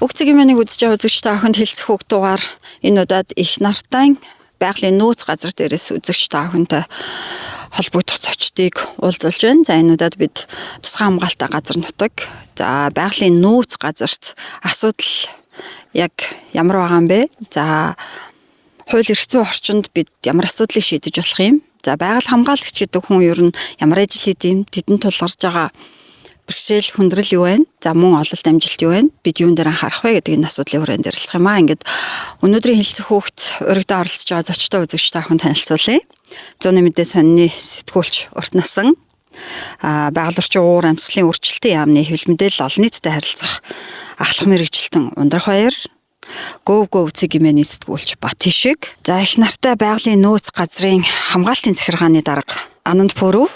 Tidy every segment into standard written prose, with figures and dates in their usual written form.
Бүх цэгийн үзэж байгаа үзэгч та бүхэнд хэлцэх үг дугаар энэ удаад их нартай байгалийн нөөц газар дээрээс үзэгч та бүхэнтэй холбогдох зочдыг уулзуулж байна. За энэ удаад бид тусгай хамгаалалттай газар нутаг. За байгалийн нөөц газарт асуудал яг ямар байгаа юм бэ? За хууль эрх зүйн орчинд бид ямар асуудлыг шийдэж болох юм? За байгаль хамгаалагч гэдэг хүн ер нь ямар ажил хийд юм? Тэдэнд тулгарч байгаа бэрхшээл хүндрэл юу вэ? За мөн ололт амжилт юу вэ? Бид юун дээр анхаарах вэ гэдэг энэ асуудлын хүрээнд ярилцах юм аа. Ингээд өнөөдрийн хэлцэх хүүхд өргөдөө оролцож байгаа зочтой үзэгч та бүхэнд танилцуулъя. Зууны мэдээ сонины сэтгүүлч Урт Насан, байгаль орчин уур амьсгалын өөрчлөлтийн яамны хэвлэл мэдээлэл олон нийтэд харилцах ахлах мэргэжилтэн Ундрах Баяр, Гөв цэгийн сэтгүүлч Батишиг, за их нартай байгалийн нөөц газрын хамгаалтын захиргааны дарга Ананд Пүрв,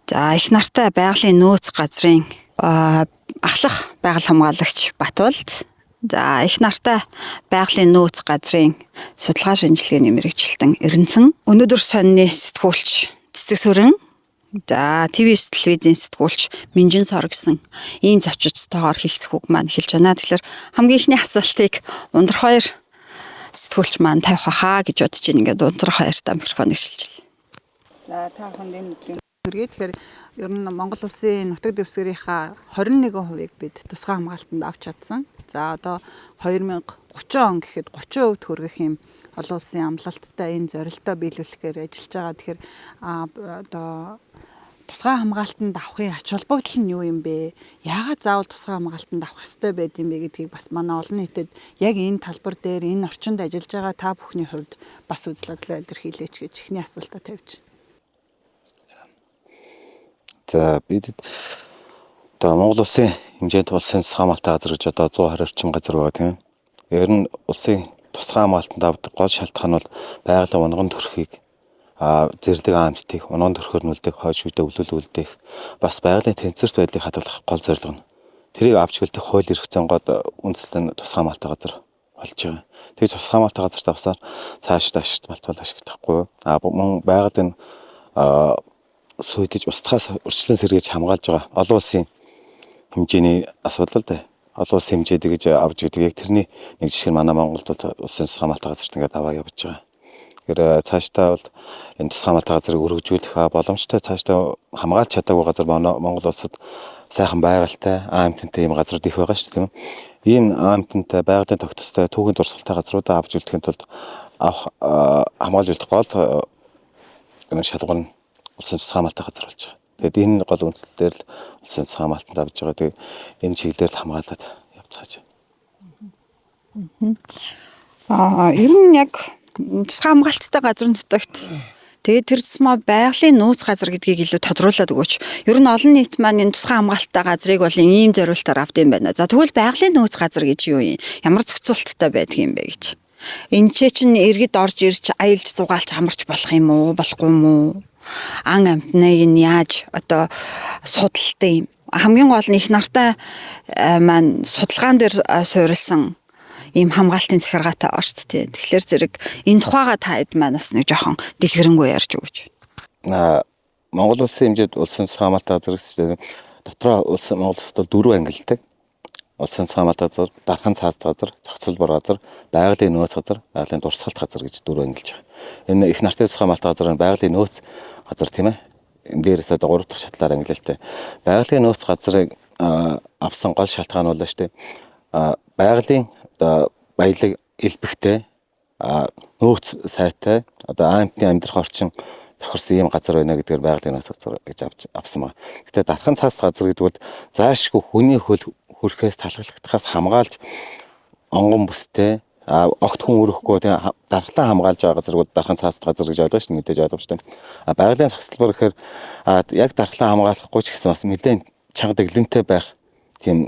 за их нартай байгалийн нөөц газрын ахлах байгаль хамгаалагч Батболд, за их нартай байгалийн нөөц газрын судалгаа шинжилгээний мэргэжилтэн Эрдэнэсэн, өнөөдөр сонины сэтгүүлч Цэцэг Сүрэн, за ТV9 телевизийн сэтгүүлч Минжин Сор гэсэн ийм зочдтойгоор хэлцэх үг маань хэлж байна. Тэгэхээр хамгийн ихний асуултыг Ундрах Баяр сэтгүүлч маань тавих хаа гэж бодож байна. Ингээд Ундрах Баяртай микрофоныг шилжүүлээ. За та бүхэнд энэ өдрийн хүргэе. Тэгэхээр ер нь Монгол улсын нутаг дэвсгэрийнхаа 21% бид тусгай хамгаалтанд авч чадсан. За одоо 2030 он гэхэд 30% хүргэх юм олон улсын амлалттай энэ зорилтоо биелүүлэхээр ажиллаж байгаа. Тэгэхээр одоо тусгай хамгаалтанд авахын ач холбогдол нь юу юм бэ? Яагаад заавал тусгай хамгаалтанд авах ёстой байд юм бэ гэдгийг бас манай олон нийтэд яг энэ талбар дээр энэ орчинд ажиллаж байгаа та бүхний хувьд бас үзэл бодлоо илэрхийлээч гэж эхний асуултаа тавьж байна. За бид одоо Монгол улсын хэмжээнд улсын тусгай хамгаалалттай газар гэж одоо 120 орчим газар байгаа тийм. Ер нь улсын тусгай хамгаалтанд авдаг гол шалтгаан нь бол байгалийн унган төрхийг зэрлэг аамтыг унган төрхөөр нүлдэх, хойш үедээ өвлүүлүүлдэх, бас байгалийн тэнцвэрт байдлыг хадгалах гол зорилго нь. Тэрийг авч гэлдэх хууль эрх зүйн гол үндэслэл нь тусгай хамгаалалттай газар болж байгаа. Тэгээд тусгай хамгаалалттай газарт авсаар цааш малтвал ашиглахгүй. Мөн байгалийн сүйдэж устгаас урьдчилан сэргийж хамгаалж байгаа олон улсын хэмжээний асуудал л дээ. Олон улсын хэмжээд гэж авч гэдэг яг тэрний нэг жишээ нь манай Монголд улсын тусгай хамгаалалттай газарт ингээд аваа явж байгаа. Тэгэхээр цаашдаа бол энэ тусгай хамгаалалттай газрыг өргөжүүлэх боломжтой цаашдаа хамгаалж чадаагүй газар Монгол улсад сайхан байгальтай, аамттай ийм газрууд их байгаа шүү дээ, тийм үү? Ийм аамттай, байгалийн тогтцтой, түүхийн дурсгалтай газруудаа авч үлдэхийн тулд хамгаалж үлдэх гол шалгуур нь улсын тусгай хамгаалалттай газар болж байгаа. Тэгээд энэ гол үндслэлээр л улсын тусгай хамгаалтанд авж байгаа. Тэгээд энэ чиглэлээр л хамгаалаад явцгааж байна. Ер нь яг тусгай хамгаалттай газар нутагт тэгээд тэр тусмаа байгалийн нөөц газар гэдгийг илүү тодруулаад өгөөч. Ер нь олон нийт маань энэ тусгай хамгаалттай газрыг бол ийм зориултаар авд юм байна. За тэгвэл байгалийн нөөц газар гэж юу юм? Ямар зохицуулттай байдаг юм бэ гэж. Энд чинь иргэд орж ирж аялж зугаалж амарч болох юм уу? Болохгүй юм уу? Ан амтныг нь яаж одоо судалтай юм. Хамгийн гол нь их нартай маань судалгаан дээр суурилсан ийм хамгаалтын захиргаатай байгаа шүү дээ. Тэгэхээр зэрэг энэ тухайга та хэд маань бас нэг жоохон дэлгэрэнгүй ярьж өгөөч. Монгол улсын хэмжээд улсын тусгай хамгаалалттай газар гэсэн дотроо улсын Монгол улсад 4 ангилдаг. Улсын тусгай хамгаалалттай газар, дархан цаазд газар, зохицуулбар газар, байгалийн нөөц газар, байгалийн дурсгалт газар гэж 4 ангилж байгаа. Энэ их нартай тусгай хамгаалалттай газар нь байгалийн нөөц газар тийм ээ. Энэ дээрээс одоо 3 дахь шатлаар ангилалтай. Байгалийн нөөц газрыг авсан гол шалтгаан нь бол шүү дээ. Байгалийн одоо баялаг элбэгтэй нөөц сайтай одоо аамтны амьдрах орчин тохирсон ийм газар байна гэдгээр байгалийн нөөц газар гэж авсан байна. Гэтэ дархан цаас газар гэдэг бол заашгүй хүний хөл хөрхөөс талхлагдахаас хамгаалж онгон бүстэй огт хүн өрөхгүй дархлаа хамгаалж байгаа газар дархан цаас газар гэж ойлгож шүү дээ, мэдээж ойлгомжтой. Байгалийн зохицолбор гэхээр яг дархлаа хамгаалахгүй ч гэсэн бас нэлээд чанга дэглэмтэй байх тийм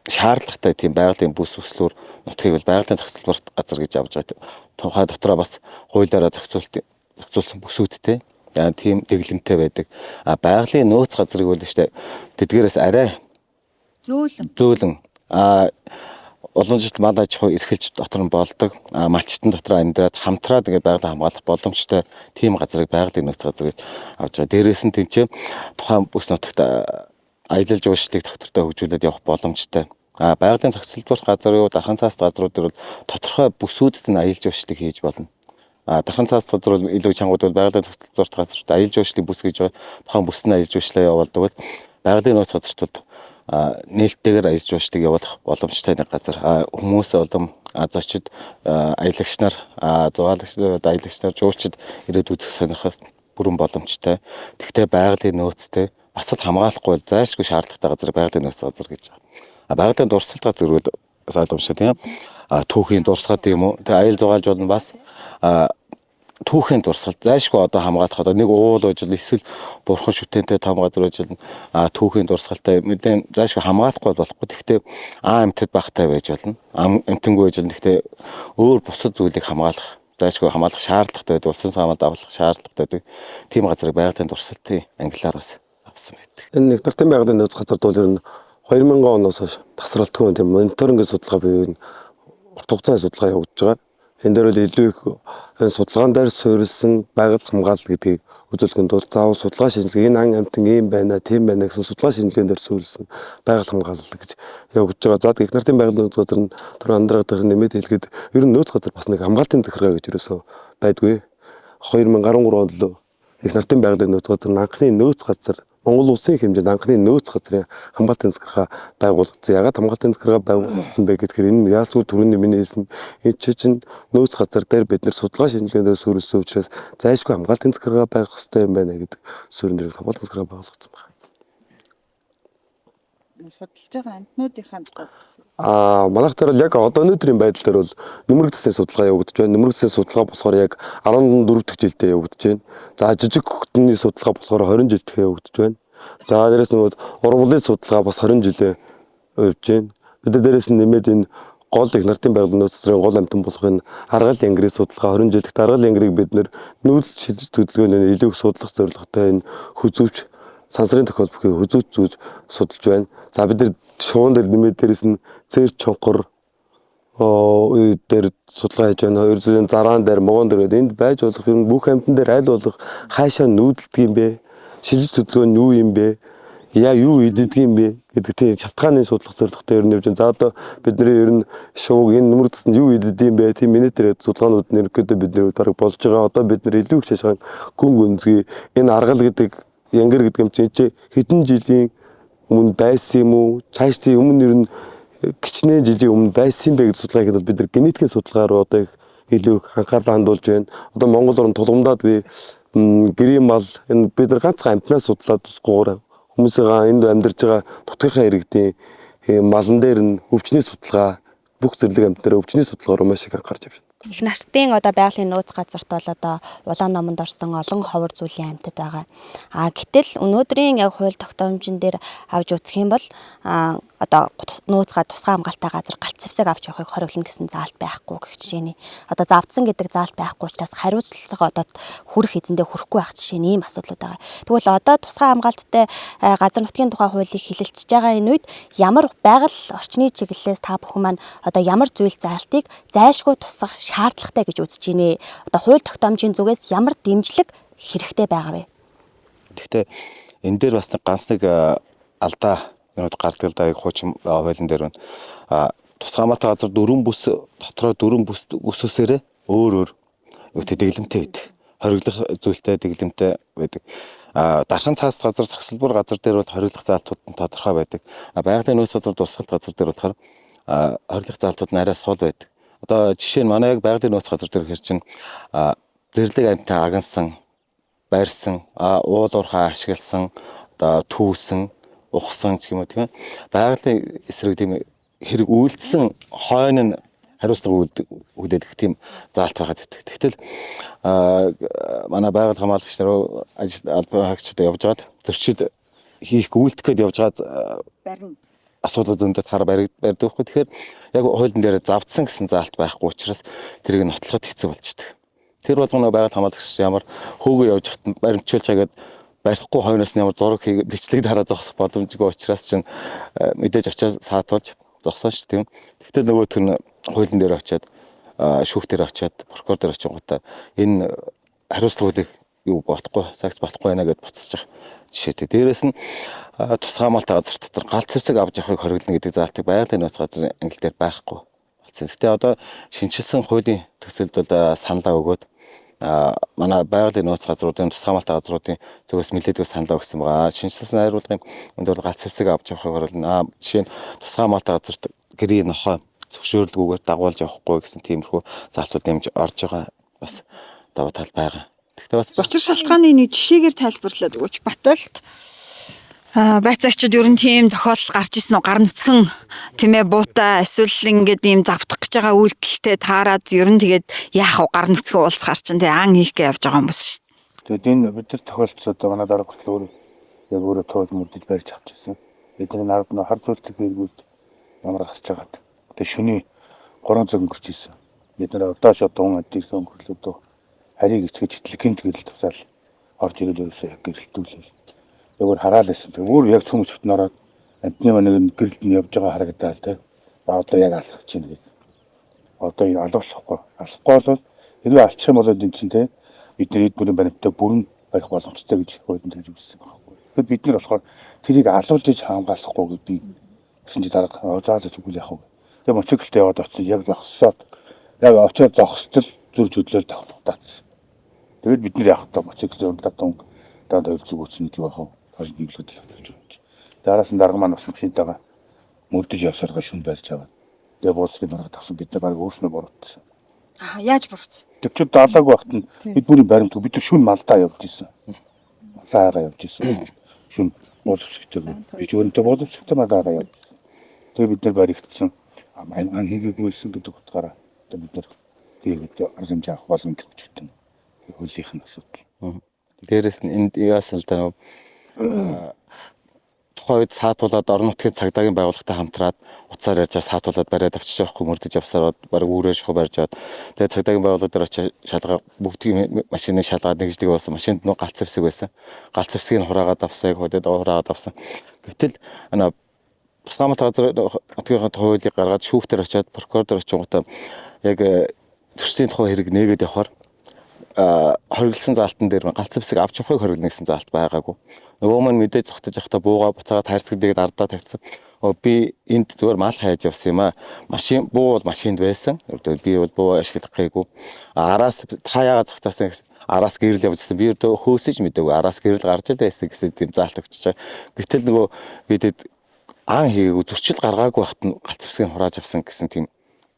шаардлагатай тийм байгалийн бүс өслөөр нутгийг бол байгалийн зохицолбор газар гэж авч байгаа. Тухай дотроо бас хуулиараа зохицуулсан бүсүүдтэй тийм дэглэмтэй байдаг. Байгалийн нөөц газрыг бол штэ тэдгээрээс арай зөөлөн олон жил мал аж ахуй эрхэлж дотор нь болдог. Малчтан дотор амьдраад хамтраад ингээд байгалаа хамгаалах боломжтой тийм газрыг байгалийн нөөц газар гэж авч байгаа. Дээрээс нь тэнцээ тухайн бүс нутагт аялал жуулчлалыг доктортой хөгжүүлээд явах боломжтой Байгалийн зохицолтворт газар юу дархан цааст газрууд дээр бол тодорхой бүсүүдэд нь аялал жуулчлалыг хийж болно. Дархан цааст газар бол илүү чангууд бол байгалийн зохицолтворт газарт аялал жуулчлалын бүс гэж байна. Тухайн бүс нь аялал жуулчлалаа явуулдаг бол байгалийн нөөц газарт бол нээлттэйгээр аялал жуулчлалыг явуулах боломжтой нэг газар. Хүмүүс улам зочид аялагч нар, зугаалагч нар, аялагч нар, жуулчид ирээд үзэх сонирхол бүрэн боломжтой. Тэгвэл байгалийн нөөцтэй бас л хамгаалахгүй бол зайлшгүй шаардлагатай газар байгалийн нөөц газар гэж байгаа. Байгалийн дурсгалт газар бол ойлгомжтой тийм. Түүхийн дурсгал юм уу? Тэгээ аял зугаалж болно бас түүхийн дурсгал зайлшгүй одоо хамгаалах одоо нэг уул ужил эсвэл бурхан шүтэнтэй том газар ужил түүхийн дурсгалтай мэдээ зайлшгүй хамгаалахгүй болохгүй. Тэгвэл эмтэд багтай байж болно. Эмтэнгүй байж болно. Тэгвэл өөр бусад зүйлийг хамгаалах зайлшгүй хамгаалах шаардлагатай байдаг. Улсын санаанд авах шаардлагатай байдаг. Тийм газрыг байгалийн дурсгалтын англиар бас авсан байдаг. Энэ нэг нартын байгалийн нөөц газар бол ер нь 2000 оноос хойш тасралтгүй тийм мониторингийн судалгаа буюу урт хугацааны судалгаа явуулж байгаа. Энэ дээр бол илүү их энэ судалгаан дээр суурилсан байгаль хамгаалал гэдгийг үзүүлэхэд бол заавал судалгаа шинжилгээ энэ ан амтан ийм байна, тийм байна гэсэн судалгаа шинжилгээнд дээр суурилсан байгаль хамгаалал гэж явуулж байгаа. За их нартын байгалийн нөөц газар нь түр андраа дээр нэмээд хэлгээд ер нь нөөц газар бас нэг хамгаалтын захиргаа гэж юусоо байдгүй. 2013 онд их нартын байгалийн нөөц газар анхны нөөц газар Монгол улсын хэмжээнд анхны нөөц газрын хамгаалтын захиргаа байгуулагдсан. Ягаад хамгаалтын захиргаа байгуулагдсан бэ гэхээр энэ яалтгүй түрүүний миний хэлсэн энэ чинь нөөц газар дээр бид нэр судалгаа шинжилгээндээ суурилсан учраас зайлшгүй хамгаалтын захиргаа байх хэрэгтэй юм байна гэдэг суурьнээр хамгаалтын захиргаа байгуулагдсан байна. Судалж байгаа амтнуудынхаа Манайх дээр бол яг одоо өнөөдрийн байдал дээр бол нөмрөг засгийн судалгаа явагдаж байна. Нөмрөг засгийн судалгаа болохоор яг 14 дахь жилдээ явагдаж байна. За жижиг хөлтөний судалгаа болохоор 20 жилдээ явагдаж байна. За дээрээс нь ургамлын судалгаа бас 20 жилээ явж байна. Бид дээрээс нь нэмээд энэ гол их нартын байгалийн нөөц газрын гол амтан болох энэ аргал янгирын судалгаа 20 жилдээ аргал янгирыг бид нэр нүүдэл шилжилт хөдөлгөөний илүү их судлах зорилготой энэ хүзүүч сансрын тохиол бүхий хүзүүч зүүж судалж байна. За бид нар шуун дээр нэмээд дээрээс нь цээр чонхор дээр судалгаа хийж байна. 200-ын зараан дээр, могоон дээр энд байж болох юм бүх амтан дээр аль болох хаашаа нүүдэлдэг юм бэ? Шилжилт хөдөлгөөн нь юу юм бэ? Юу иддэг юм бэ гэдэг тийм шалтгааны судлах зорилготой ер нь явж байна. За одоо бидний ер нь шууг энэ нөмрөг засанд юу иддэг юм бэ? Тийм минутээр судалгаанууд нэрхэдээ бидний бараг болж байгаа. Одоо бид нар илүү их шашгаан гүн гүнзгий энэ аргал гэдэг янгир гэдэг юм чинь хэдэн жилийн өмнө байсан юм уу? Цаашдын өмнө ер нь гिचнээ жилийн өмнө байсан бэ гэдэг судалгааг нь бид нар генетикийн судалгаар одоо их илүү анхаарлаа хандуулж байна. Одоо Монгол орн тулгамдаад би гэрийн мал энэ бид нар ганцхан амтнаас судлаад тусгуугаар хүмүүсийн энд амьдарч байгаа нутгийнхаа иргэдийн малан дээр нь өвчний судалгаа бүх зэрлэг амтнаар өвчний судалгаар маш их анхаарч явж байна. Их нартын одоо байгалийн нөөц газарт бол одоо улаан номонд орсон олон ховор зүйлийн амьтад байгаа. Гэтэл өнөөдрийн яг хууль тогтоомжн дээр авч үзэх юм бол одоо нөөцгөө тусгай хамгаалтай газар галт цэвсэг авч явахыг хориглоно гэсэн заалт байхгүй гэх жишээний. Одоо завдсан гэдэг заалт байхгүй учраас хариуцлага одоо хүрэх эзэндээ хүрэхгүй байх жишээний ийм асуудлууд байгаа. Тэгвэл одоо тусгай хамгаалттай газар нутгийн тухай хуулийг хилэлцэж байгаа энэ үед ямар байгаль орчны чиглэлээс та бүхэн маань одоо ямар зүйл заалтыг зайлшгүй тусгах шаардлагатай гэж үзэж байна вэ? Одоо хууль тогтоомжийн зүгээс ямар дэмжлэг хэрэгтэй байгаа вэ? Гэхдээ энэ дээр бас ганц нэг алдаа гардаг л да хуучин хуулийн дээр байна. Тусгай хамгаалтай газар дөрвөн бүс дотроо дөрвөн бүсүүсээрээ өөр дэглэмтэй байдаг. Хориглох зүйлтэй дэглэмтэй байдаг. Дархан цааст газар зохицолбор газар дээр бол хориглох заалтууд нь тодорхой байдаг. Байгалийн нөөц газар дурсгалт газар дээр болохоор хориглох заалтууд нь арай сул байдаг. Одоо жишээ нь манай яг байгалийн нөөц газар дээр хэр чинь зэрлэг амьтан агансан, барьсан, уул уурхай ашигласан, одоо түүсэн, ухсан гэх юм уу тийм ээ. Байгалийн эсрэг тийм хэрэг үйлдэлсэн хойно нь хариуцлага үлдээдэг тийм заалт байгаад байдаг. Тэгтэл манай байгаль хамгаалагч нар албан хаагчдад явж байгаад зөрчил хийх үйлдэх гээд явж байгаа барина. Асуудлууд өндөд хар барьдаг байхгүй. Тэгэхээр яг хуулийн дээр завдсан гэсэн заалт байхгүй учраас тэрийг нотлоход хэцүү болчихдог. Тэр болгоно байгаль хамгаалагч ямар хөөгөө явж хат баримтжуулж байгаад барихгүй хойноос нь ямар зураг бичлэг дараа зогсох боломжгүй учраас чинь мэдээж очиад саатуулж зогсон шүү дээ. Тэгтэл нөгөөх нь хуулийн дээр очиад шүүх дээр очиад прокурор дээр очингуудаа энэ хариуцлагуудыг юу болохгүй, сакс болохгүй байна гэд буцаж байгаа жишээтэй. Дээрээс нь тусгай хамгаалалт газар дотор галт цэвсэг авч явахыг хориглоно гэдэг заалтыг байгалийн нууц газрын ангил дээр байхгүй болсон. Гэхдээ одоо шинжилсэн хуулийн төсөлд бол саналаа өгөөд манай байгалийн нууц газруудын тусгай хамгаалалт газруудын зүгээс нэлээдгүй саналаа өгсөн байгаа. Шинжилсэн найруулгын өндөр галт цэвсэг авч явахыг хориглоно. Жишээ нь тусгай хамгаалалт газарт гэрийн нохой зөвшөөрлгүйгээр дагуулж явахгүй гэсэн тиймэрхүү заалтууд нэмж орж байгаа бас даваа тал байгаа. Гэхдээ бас Учир шалтгааны нэг жишээгээр тайлбарлаад өгөөч. Баталд байцаагчид ер нь тийм тохиолдол гарч ирсэн үү? Гар нүцгэн тэмээ буута эсвэл ингээд ийм завдах гэж байгаа үйлдэлтэй таарад ер нь тэгээд яах вэ? Гар нүцгэн уулзахаар чинь тэг ан хийх гэж явж байгаа юм биш шүү дээ. Тэгээд энэ бид нар тохиолдсод манай дарга хүртэл өөр яг өөрөө тоол мөрдөж барьж авчихсан. Бидний нард нөө хар зүйлтэг хэрэгүүд ямар гарч байгаад. Тэгээд шөнийн 3 цаг өнгөрч ирсэн. Бид нар одоо шатуун адилхан өнгөрлөдөө харийг эцгэж итлэгийн тэгэл тусаал орж ирэл ерөөсөө яг гэрэлтүүлээ. Өөрөөр хараал байсан. Өөр яг цөм өчтөн ороод амтны нэг гэрэлд нь явж байгаа харагдаад те. Одоо яг алхах чинь гээд. Одоо энэ алуулахгүй. Алахгүй бол хэрвээ алчих юм бол энэ чинь те бид нар эд бүрийн баримттай бүрэн барих боломжтой гэж хуулийн дээр үзсэн байхгүй. Тэгэхэд бид нар болохоор тэрийг алуулж хамгаалахгүй гэж би гэсэн чи дарга зааж өгвөл яах вэ? Тэгээ мотоциклтэй яваад очиж яг зогссоод яг очиод зогстол зүрж хөдлөөл тавтаацсан. Тэгээд бид нар яах вэ? Мотоциклын унтаатан дандаа зүг үүснэ гэж яах вэ? Хожид нэмлэгдэл авч байгаа. Дараас нь дарга маань бас машинтайгаа мөрдөж явсаргаа шүн барьж аваад. Тэгээ буулцгийг маргаад авсан бид нар баг өөрснөө буруутсан. Яаж буруутсан? Тэвчүүд даалаагүй багт нь бид бүрийн баримт бид нар шүн малдаа явж исэн. Малдаа явж исэн. Шүн буулцэгтэй би ч өөрөнтэй буулцэгтэй малдаа явж. Тэгээ бид нар баригдсан. Ан хийгээгүйсэн гэдэг утгаараа бид нар тэгээд арга хэмжээ авах боломж өгчтэй. Хөлийнх нь асуудал. дээрээс нь энд яас л да тухайн үед саатуулаад орон нутгийн цагдаагийн байгууллагатай хамтраад уцаар ярьж саатуулаад бариад авчиж явахгүй мөрдөж явсаар баг үүрээ шухуу барьж аваад тэгээд цагдаагийн байгууллага дээр очиж шалгаа бүгдийн машины шалгаад нэгждэг болсон машинд нөө галц зэвсэг байсан. Галц зэвсгийг хураагаад авсаг хөдөд хураагаад авсан. Гэвтэл тусгай хамгаалалт газрын хуулийг гаргаад шүүхтэр очиад прокурор очингуудаа яг төрсний тухай хэрэг нээгээд явахаар хориглосон заалтан дээр галц зэвсэг авч явахыг хориглоно гэсэн заалт байгаагүй. Нөгөө маань мэдээж зогтож явахдаа буугаа буцаагаад хайрцагдаг ардаа тавьсан. Би энд зүгээр мал хайж явсан юм аа. Машин буу бол машинд байсан. Би бол буу ашиглах гээгүй. Араас та яагаад зогтоосон гэсэн араас гэрэл явжсэн. Би өөртөө хөөсөж мэдээгүй. Араас гэрэл гарч л байсан гэсэн тийм заалт өгч байгаа. Гэтэл нөгөө бидэд ан хийгээгүй зөрчил гаргаагүй байхад нь галц зэвсгийг хурааж авсан гэсэн тийм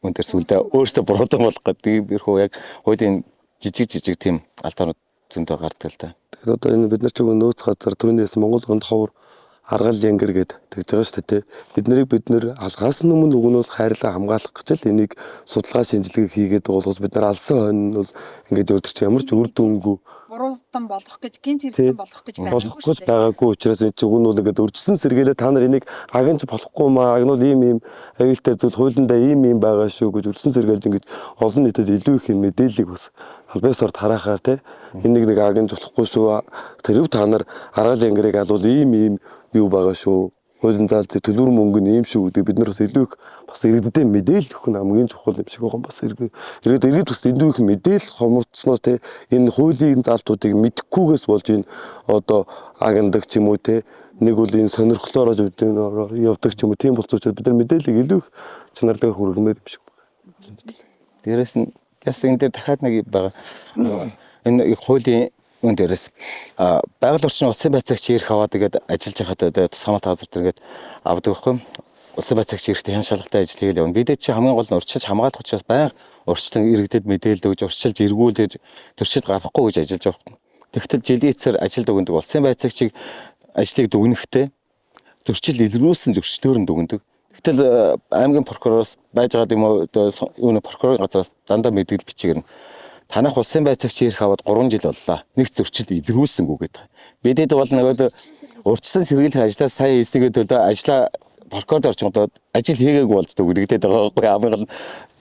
үн дээр сүлдээ өөртөө буруудан болох гэдэг бэрхүү яг хуулийн жижиг тийм алдаанууд зөндөө гардаг л да. Тэгээд одоо энэ бид нар ч нөөц газар түүнээс Монгол гонд ховор аргал янгэр гээд тэгж байгаа шүү дээ. Бид нэр алгаас өмнө өгнөөс хайрлаа хамгаалах гэж л энийг судалгаа шинжилгээ хийгээд байгуулгаас бид нар алсан хойно нь бол ингээд өдөр чи ямар ч үр дүнгүй буруутан болох гэж гинт хэрэгтэн болох гэж байгаагүй учраас энэ чинь үн бол ингээд өржсөн сэргээлээ та нар энийг агнж болохгүй маа агнуул ийм аюултай зүйл хуулиндаа ийм байгаа шүү гэж өржсөн сэргээлд ингээд олон нийтэд илүү их мэдээллийг бас албаасаар тараахаар те энийг нэг агнж болохгүй шүү тэрв та нар аргал янгэрийг алвал ийм юу байгаа шүү хуулийн заалт төлбөр мөнгө нь ийм шүү гэдэг бид нараас илүү их бас иргэдэд мэдээлэл өгөх нь хамгийн чухал юм шиг байгаа юм бас иргэд бас илүү их мэдээлэл хоморцсноос те энэ хуулийн заалтуудыг мэдэхгүйгээс болж энэ одоо агндаг ч юм уу те нэг бол энэ сонирхлоороо явдаг ч юм уу тийм болцоочод бид нар мэдээллийг илүү их чанарлагаар хүргэмээр юм шиг байна. Дээрээс нь яс энэ дээр дахиад нэг байгаа. Энэ хуулийн үн дээрээс байгаль орчны улсын байцаагч ирэх аваад тэгээд ажиллаж байхад тусгай хамгаалалт газар дээр ингээд авдаг байхгүй. Улсын байцаагч ирэхдээ хэн шалгалтай ажил хийгээл явна. Бид чи хамгийн гол нь урьдчилж хамгаалах учраас байнга урьдчилан иргэдэд мэдээлэл өгж урьдчилж эргүүлж төршил гарахгүй гэж ажиллаж байгаа байхгүй. Тэгтэл жилийн эцээр ажилд өгөндөг улсын байцаагчийг ажлыг дүгнэхдээ төршил илрүүлсэн зөрчлөөр нь дүгнэдэг. Тэгтэл аймгийн прокуророос байж байгаа юм уу юу прокурорын газраас дандаа мэдээлэл бичигэрнэ. Танах улсын байцаагч ирэх аваад 3 жил боллоо. Нэг зөрчил илрүүлсэнгүй гэдэг. Бидэд бол нөгөө урьдчилан сэргийлэх ажлаа сайн хийснийгээ төлөө ажлаа паркод орчингодод ажил хийгээгүй болждог үргэлжлээд байгаа байхгүй хамгийн гол нь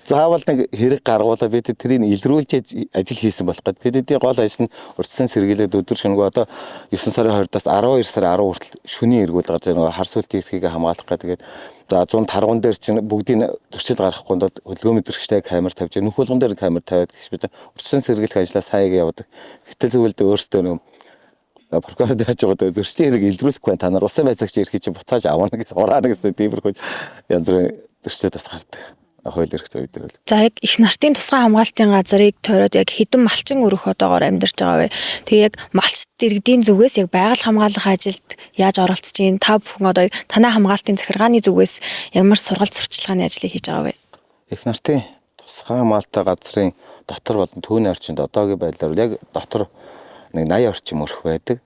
заавал нэг хэрэг гаргуулаа бид тэрийг илрүүлж ажил хийсэн болох гэдэг. Бидний гол ажил нь урьдчилан сэргийлээд өдөр шөнөгүй одоо 9 сарын 20-аас 12 сарын 10 хүртэл шөнийн эргүүл гарч байгаа хар сүлт хийсгийг хамгаалах гэдэг. За 100 таргун дээр чинь бүгдийг зөрчил гаргахгүй бол хөдөлгөөн мэдрэгчтэй камер тавьж нөх болгон дээр камер тавиад гэж бид урьдчилан сэргийлэх ажлаа сайн явуулдаг. Гэтэл зөвлөд өөрсдөө нэг прокурор дэж байгаа зөрчлийн хэрэг илрүүлэхгүй та нар усан байцаагч ирэх чинь буцааж авах гэсэн ураана гэсэн тиймэрхүү янз бүрийн зөрчил бас гардаг. Хууль эрх зүйн дээр. За яг их нартын тусгай хамгаалтын газрыг тойроод яг хэдэн малчин өрөх одоогоор амьдарч байгаа вэ? Тэгээ яг малч дэргэдийн зүгээс яг байгаль хамгаалах ажилд яаж оролцож байна? Та бүхэн одоо танай хамгаалтын захиргааны зүгээс ямар сургалт сурчлагын ажлыг хийж байгаа вэ? Их нартын тусгай хамгаалалтын газрын дотор болон түүний орчинд одоогийн байдлаар яг дотор нэг 80 орчим өрх байдаг.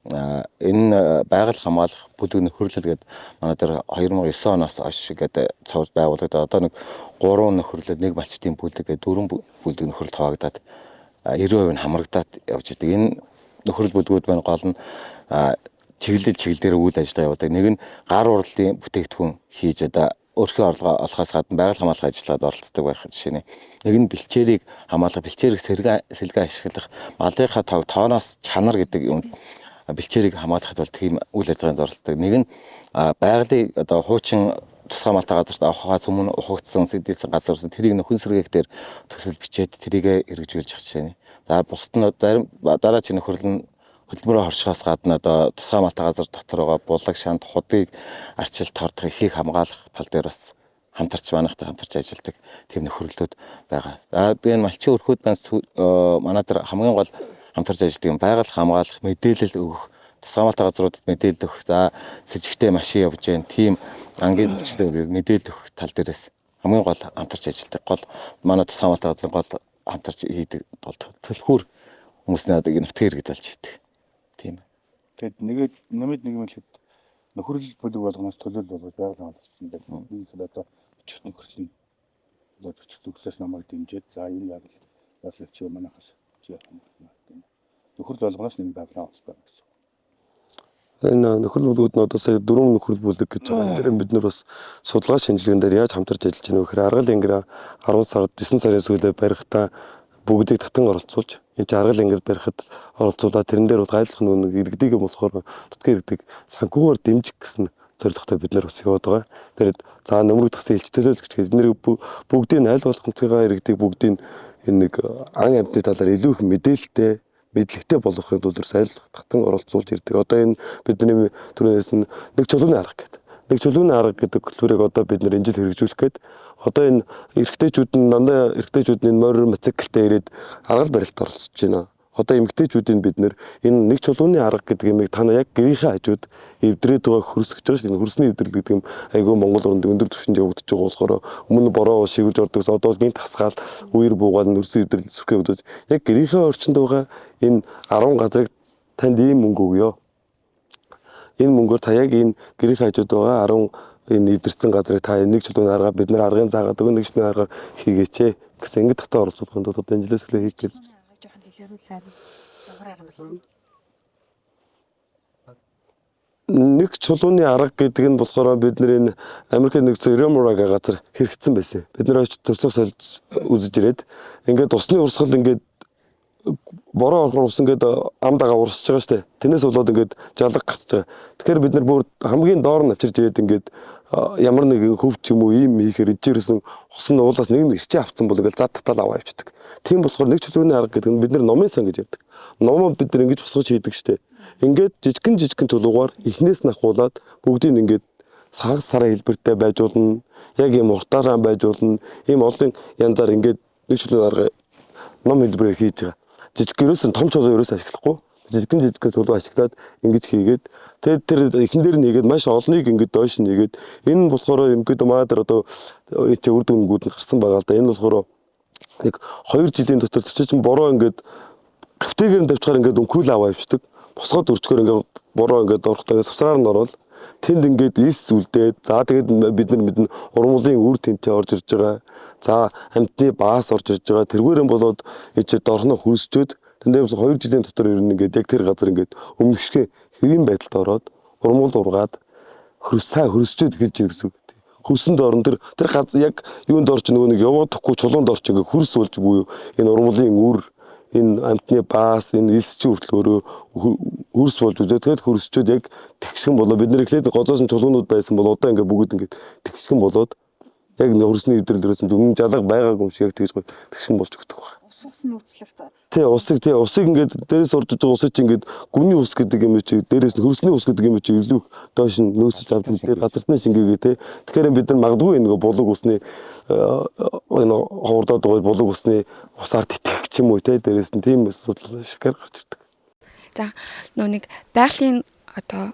Энэ байгаль хамгаалах бүлэг нөхөрлөл гэдэг манай дээр 2009 оноос хойш гэдэг цовд байгуулагдаад одоо нэг 3 нөхөрлөл нэг малчтын бүлэг гэдэг 4 бүлэг нөхөрлөлд хуваагдаад 90% нь хамрагдаад явж идэг. Энэ нөхөрлөл бүлгүүд маань гол нь чиглэлээр үйл ажиллагаа явуулдаг. Нэг нь гар урлалын бүтээгдэхүүн хийж одоо өөрхийн орлогоо олохоос гадна байгаль хамгаалах ажиллагаанд оролцдог байх жишээ нь. Нэг нь бэлчээрийг хамгаалах, бэлчээрийг сэлгээ ашиглах, малынхаа тооноос чанар гэдэг юм бэлчээрийг хамгаалахад бол тийм үйл ажиллагаанд оролцдог. Нэг нь байгалийн одоо хуучин тусгай хамгаалалтын газарт авахаас өмнө ухагдсан сэдэлсэн газар усан тэрийг нөхөн сэргээгтэр төсөл бичээд тэрийг эргэжүүлж явах жишээ нь. За бусд нь зарим дараагийн нөхөрлөл нь хөдөлмөрөө хоршоос гадна одоо тусгай хамгаалалтын газар дотор байгаа булаг шанд худыг арчилт тордох ихийг хамгаалах тал дээр бас хамтарч манайхтай хамтарч ажилладаг тийм нөхөрлөлүүд байгаа. За энэ малчин өрхүүд манай дээр хамгийн гол хамтарч ажилладаг байгаль хамгаалах, мэдээлэл өгөх, тусгай хамгаалалтын газруудад мэдээлэл өгөх, за с ิจ гтэй машин явж гэн тийм ангийн мэдээлэл өгөх тал дээрээс хамгийн гол хамтарч ажилладаг. Гол манай тусгай хамгаалалтын газрын гол хамтарч хийдэг бол төлхөр хүмүүсний одоо нутгийн иргэд болж идэг. Тийм. Тэгэд нэмэд нэг юм хэлэхэд нөхөрлөл бүлэг болгоноос төлөөлөл болгож байгаль хамгаалагчдын байдаг. Энэ одоо өчигт нөхөрлөлийн одоо өчигт төгсөөс намайг дэмжиж за энэ байгаль чи манайхаас чи нөхөрлөл болгоноос нэг байгаль хамгаалагч байна гэсэн. Энэ нөхөрлөл бүлгүүд нь одоо сая 4 нөхөрлөл бүлэг гэж байгаа. Тэр бид нар бас судалгаа шинжилгээнд дээр яаж хамтарч ажиллаж байна вэ гэхээр аргал ангира 10 сард 9 сарын сүүлээр барихтаа бүгдийг татан оролцуулж энэ аргал ангир барихад оролцуулаад тэрэн дээр гайлах нэг иргэдийг болохоор дутгийн иргэдэг санхүүгээр дэмжих гэсэн зорилготой бид нар бас яваад байгаа. Тэгээд за нөмрөг тасаа хэлж төлөөлөгч гэдэг эдгээр бүгдийн аль болох нутгийн иргэдийг бүгдийн энэ нэг ан амьтны талаар илүү их мэдлэгтэй болгохын тулд аль татан оролцуулж ирдэг. Одоо энэ бидний түрүүнээс нэг чулууны арга гэдэг. Нэг чулууны арга гэдэг төлбөрийг одоо бид нэр энэ жил хэрэгжүүлэх гээд одоо энэ эрэгтэйчүүд нь дандаа эрэгтэйчүүд нь морь мотоциклтэй ирээд аргал барилт оролцож байна. Одоо эмэгтэйчүүдийн бид нэр энэ нэг чулууны арга гэдэг юмыг та нар яг гэрийнхээ хажууд эвдрээд байгаа хөрсгөж байгаа шүү дээ. Хөрсний эвдрэл гэдэг юм айгүй Монгол орнд өндөр түвшинд явагдаж байгаа болохоор өмнө бороо шигэж ордогс одоо гинт хасгаал үер буугаад хөрсний эвдрэл зүрхээ өдөөж яг гэрийнхээ орчинд байгаа энэ 10 газрыг танд ийм мөнгө өгье. Энэ мөнгөөр та яг энэ гэрийнхээ хажууд байгаа 10 энэ эвдэрсэн газрыг та нэг чулууны арга бид нар аргын заагаад өгөн нэг чулууны аргаар хийгээч гэсэн ингэ татаа оролцуулах нь одоо энэ жилээс эхлээ хийж байна. Нэг чулууны арга гэдэг нь болохоор бид нэр энэ Америкийн нэгдсэн Роморага газар хэрэгцсэн байсан. Бид нэр очиж төрцөг солж үзэж ирээд ингээд усны урсгал ингээд бороо орохоор ус ингээд амдагаа урсж байгаа штэ. Тэрнээс болоод ингээд жалга гарч байгаа. Тэгэхээр бид нар бүр хамгийн доор нь авчирж ирээд ингээд ямар нэгэн хөв ч юм уу ийм хийхээр ижээрсэн ус нь уулаас нэг ирчээ авцсан бол ингээд зад татал аваа явчихдаг. Тийм болохоор нэг чулууны арга гэдэг нь бид нар номын сан гэж ярьдаг. Номоо бид нар ингэж босгож хийдэг штэ. Ингээд жижигэн чулуугаар эхнээс нь ахуулаад бүгдийг ингээд сагас сарын хэлбэртэй байжуулна. Яг ийм уртаараа байжуулна. Ийм олон янзаар ингээд нэг чулууны арга ном хэлбэрээр хийж байгаа. Жижиггэрээс нь том чулуу ерөөс ашиглахгүй. Жижигэн чулуу ашиглаад ингэж хийгээд тэгээд тэр эхэн дээр нэгээд маш олныг ингэж доош нэгээд энэ нь болохоор ингээд маадэр одоо чи үр дүнгууд нь гарсан байгаа л да. Энэ болохоор нэг 2 жилийн дотор чинь бороо ингээд гавтэйгээр нь тавьчихаар ингээд өнхрүүл аваа явчихдаг. Босгоод өрчгөр ингээд бороо ингээд орохтой савсраар нь ороод тэнд ингээд ис үлдээд за тэгээд бид нар урмуулын үр тэнтэй орж ирж байгаа. За амьтны баас орж ирж байгаа. Тэргүүрэн болоод энэ дорхно хөрсчөөд тэндээс 2 жилийн дотор ер нь ингээд яг тэр газар ингээд өмнөшгөө хэвийн байдалд ороод урмуул ургаад сайн хөрсчөөд эхэлж байна гэсэн үг. Хөрсөнд орон тэр яг юунд орж нөгөө нэг яваадахгүй чулуунд орч ингээ хөрс болж буюу энэ урмлын үр энэ амтны баас энэ элсчин хүртэл өөрөө хөрс болж үзээ. Тэгээд хөрсчөөд яг тэгшгэн болоо бид нэр эхлээд гозоосон чулуунууд байсан бол одоо ингээ бүгд ингээ тэгшгэн болоод яг хөрсний өвдрөлөөс өмнө жалга байгаагүй юм шиг яг тэгж тэгшгэн болж өгдөг байна. Ус нөөцлөгтэй. Усыг ингээд дээрээс орж иж байгаа усыг чи ингээд гүний ус гэдэг юм чи дээрээс нь хөрсний ус гэдэг юм чи илүү доош нь нөөцөж авдаг дээр газартны шингээгээ те. Тэгэхээр бид нар магадгүй нөгөө булаг усны энэ ховордоод байгаа булаг усны усаар тэтгэх ч юм уу те дээрээс нь тийм асуудал шигэр гарч ирдэг. За нэг байгалийн одоо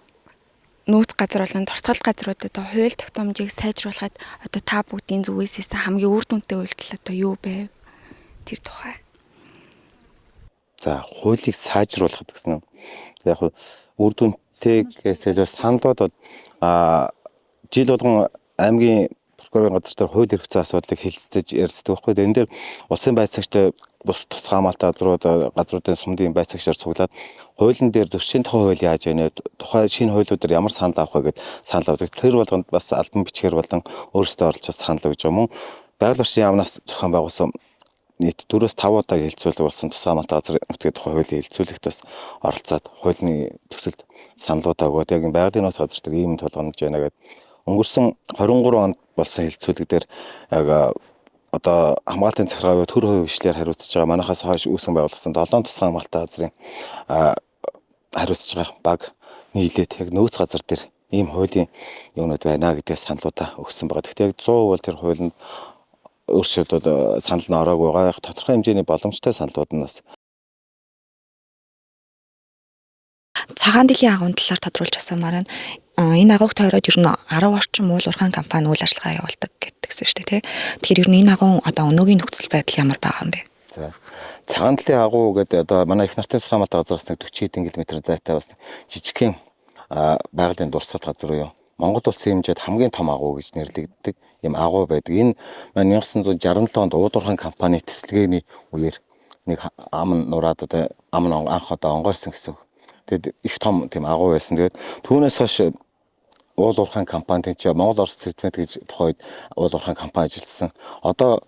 нөөц газар болон туршлагал газруудад хууль тогтоомжийг сайжруулахад одоо та бүгдийн зүгээс хийсэн хамгийн үр дүнтэй үйлдэл одоо юу бэ? Тэр тухай. За хуулийг сайжруулахад гэсэн нь яг үр дүнтэйгээс саналууд жил болгон аймгийн прокурорын газар дээр хууль эрх зүйн асуудлыг хэлэлцэж ярьцдаг байхгүй. Энэ дээр улсын байцаагчтай бус тусгай хамгаалалтын газруудын сумдын байцаагчаар цуглаад хуулийн дээр зөрчлийн тухай хууль яаж байна вэ? Тухай шинэ хуулиудаар ямар санал авах вэ гэд санал авдаг. Тэр болгонд бас албан бичгээр болон өөрсдөө оролцож санал өгж байгаа мөн байгаль орчны яамнаас зохион байгуулсан нийт 4-5 удаа хэлэлцүүлэг болсон тусгай хамгаалалтын газрын нутгийн тухай хуулийн хэлэлцүүлэгт бас оролцоод хуулийн төсөлд саналуудаа өгөөд яг байгалийн нууц газар дээр ийм толгомж байна гэдэг. Өнгөрсөн 23 онд болсон хэлэлцүүлэг дээр яг одоо хамгаалтын захиргааны төр хувийн хвшлээр хариуцж байгаа манайхаас хойш үүсгэн байгуулсан 7 тусгай хамгаалалтын газрын хариуцж байгаа баг нийлээд яг нөөц газар дээр ийм хуулийн юунууд байна гэдгээ саналуудаа өгсөн байгаа. Гэхдээ яг 100% бол тэр хуулинд өөрчлөлт бол санал нь ороогүй байгаа. Яг тодорхой хэмжээний боломжтой саналууд нь бас цагаан дэлхийн агуун талаар тодруулж асуумаар байна. Энэ агууг тойроод ер нь 10 орчим уул уурхайн компани үйл ажиллагаа явуулдаг гэдгсэн шүү дээ, тий. Тэгэхээр ер нь энэ агуун одоо өнөөгийн нөхцөл байдал ямар байгаа юм бэ? За. Цагаан дэлхийн агуу гэдэг одоо манай их нартай тусгай хамгаалалтын газраас нэг 40 хэдэн км зайтай бас жижигхэн байгалийн дурсгал газар юу. Монгол улсын хэмжээнд хамгийн том агуу гэж нэрлэгддэг юм агуу байдаг. Энэ 1967 онд уудуурхайн компани тэслэгээний үеэр нэг ам нураад одоо ам анх одоо онгойсон гэсэн. Тэгэд их том тийм агуу байсан. Тэгээд түүнээс хойш уудуурхайн компанид чи Монгол Орос Цэцмэд гэж тухайд уудуурхайн компани ажилласан. Одоо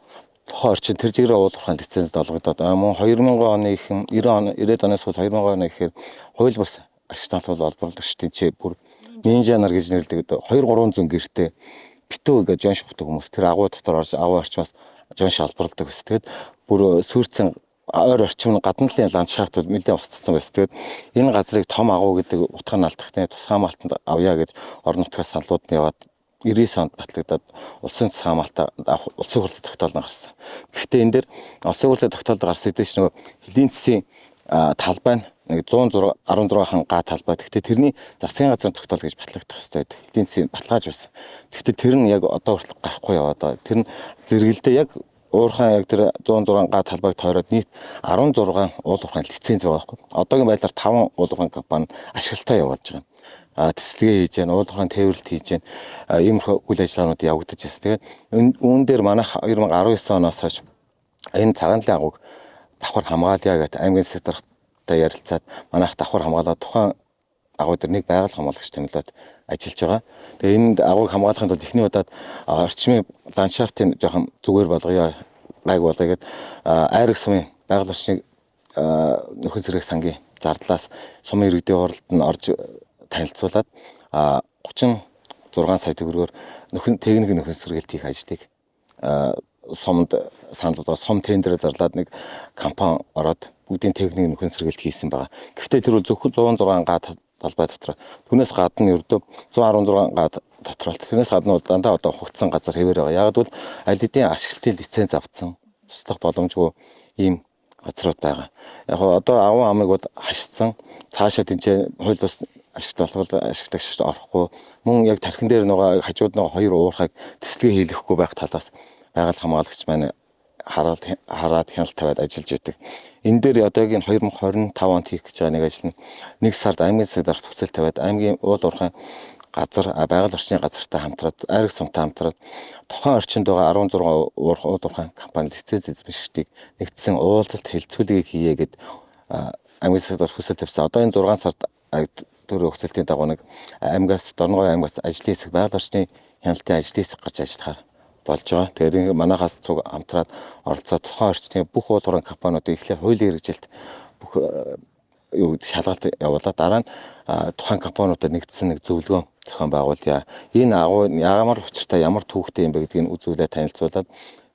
тухайн орчин тэр жигрээ уудуурхайн лицензд олгогдоод мөн 2000 оны ихэнх 90 оны сүүл 2000 оны ихээр хууль бус ашигт олборлол олборлогчдын чи бүр нинжа нар гэж нэрлэдэг 2-300 гэртээ битүү гэж жон шухдаг хүмүүс тэр агуу дотор орж агуу орчмаас жон шалбарладаг байсан. Тэгэд бүр сүйрцэн ойр орчим гадна талын ландшафт бол нэлээд устдсан байсан. Тэгэд энэ газрыг том агуу гэдэг утга нь алдахны тусгай хамгаалтанд авъя гэж орон нутгаас саналууд нь яваад 90 онд батлагдаад улсын тусгай хамгаалтаа улсын хурлд тогтоолно гарсан. Гэхдээ энэ дээр улсын хурлд тогтоолд гарсан хэдий ч нөгөө хэдийн засгийн талбай нэг 116 хан га талбай. Гэхдээ тэрний засгийн газрын тогтоол гэж батлагдах хэрэгтэй байдаг. Эдийн засгийн баталгааж байсан. Гэхдээ тэр нь яг одоо хүртэл гарахгүй яваад. Тэр нь зэрэгэлдээ яг уурхайн яг тэр 106 га талбайг тойроод нийт 16 уулуурхайн лиценз байгаа байхгүй. Одоогийн байдлаар 5 уулуурхайн компани ашиглалтаа явуулж байгаа. Тэслэгээ хийж байна, уулуурхайн тээвэрлэлт хийж байна. Ийм үйл ажиллагаанууд явагдаж байна. Тэгээд үүн дээр манайх 2019 оноос хойш энэ цагаан дэлхийн агууг давхар хамгаалъя гэдэг аймгийн секретартай ярилцаад манайх давхар хамгаалаад тухайн агуу дээр нэг байгаль хамгаалагч томилоод ажиллаж байгаа. Тэгээ энэ агууг хамгаалахын тулд эхний удаад орчмын ландшафтын жоохон зүгээр болгоё, гайг болгоё гэдэг айраг сумын байгаль орчныг нөхөн сэргээх сангийн зардлаас сумын иргэдийн хуралд нь орж танилцуулаад 36 сая төгрөгөөр техник нөхөн сэргээлт хийх ажлыг сумд санал болгоо сум тендерээр зарлаад нэг компани ороод бүгдийн техник нөхөн сэргээлт хийсэн байгаа. Гэхдээ тэр бол зөвхөн 106 га талбай дотор. Түүнээс гадна ердөө 116 га дотор. Тэрнээс гадна бол дандаа одоо хугацсан газар хэвээр байгаа. Яг бол аль хэдийн ашиглалтын лиценз авсан туслах боломжгүй ийм газрууд байгаа. Яг одоо аван амыг бол хашцсан. Цаашаа тэнцээ хууль бус ашиглалт бол ашиглагч орохгүй. Мөн яг тархин дээр нөгөө хажууд нөгөө хоёр уурхайг тэслэгээ хийлгэхгүй байх талаас байгаль хамгаалагч маань хараад хяналт тавиад ажиллаж байдаг. Энэ дээр одоогийн 2025 онд хийх гэж байгаа нэг ажил нь нэг сард аймгийн секретарт хүсэл тавиад аймгийн уул уурхайн газар байгаль орчны газартай хамтраад айраг сумтай хамтраад тухайн орчинд байгаа 16 уул уурхайн компани лиценз эзэмшигчдийг нэгдсэн уулзалт хэлцүүлгийг хийе гэд аймгийн секретарт хүсэл тавьсан. Одоо энэ 6 сард төрийн өгсөлтийн дагуу нэг аймгаас Дорногов аймгаас ажлын хэсэг байгаль орчны хяналтын ажлын хэсэг гарч ажиллахаар болж байгаа. Тэгээд манайхаас цуг хамтраад оролцоод тухайн орчны бүх уулуурын компаниудыг эхлээ хуулийн хэрэгжилт бүх шалгалт явуулаад дараа нь тухайн компаниудад нэгдсэн нэг зөвлөгөө зохион байгуулъя. Энэ агуу ямар учиртай ямар түүхтэй юм бэ гэдгийг үзүүлээ танилцуулаад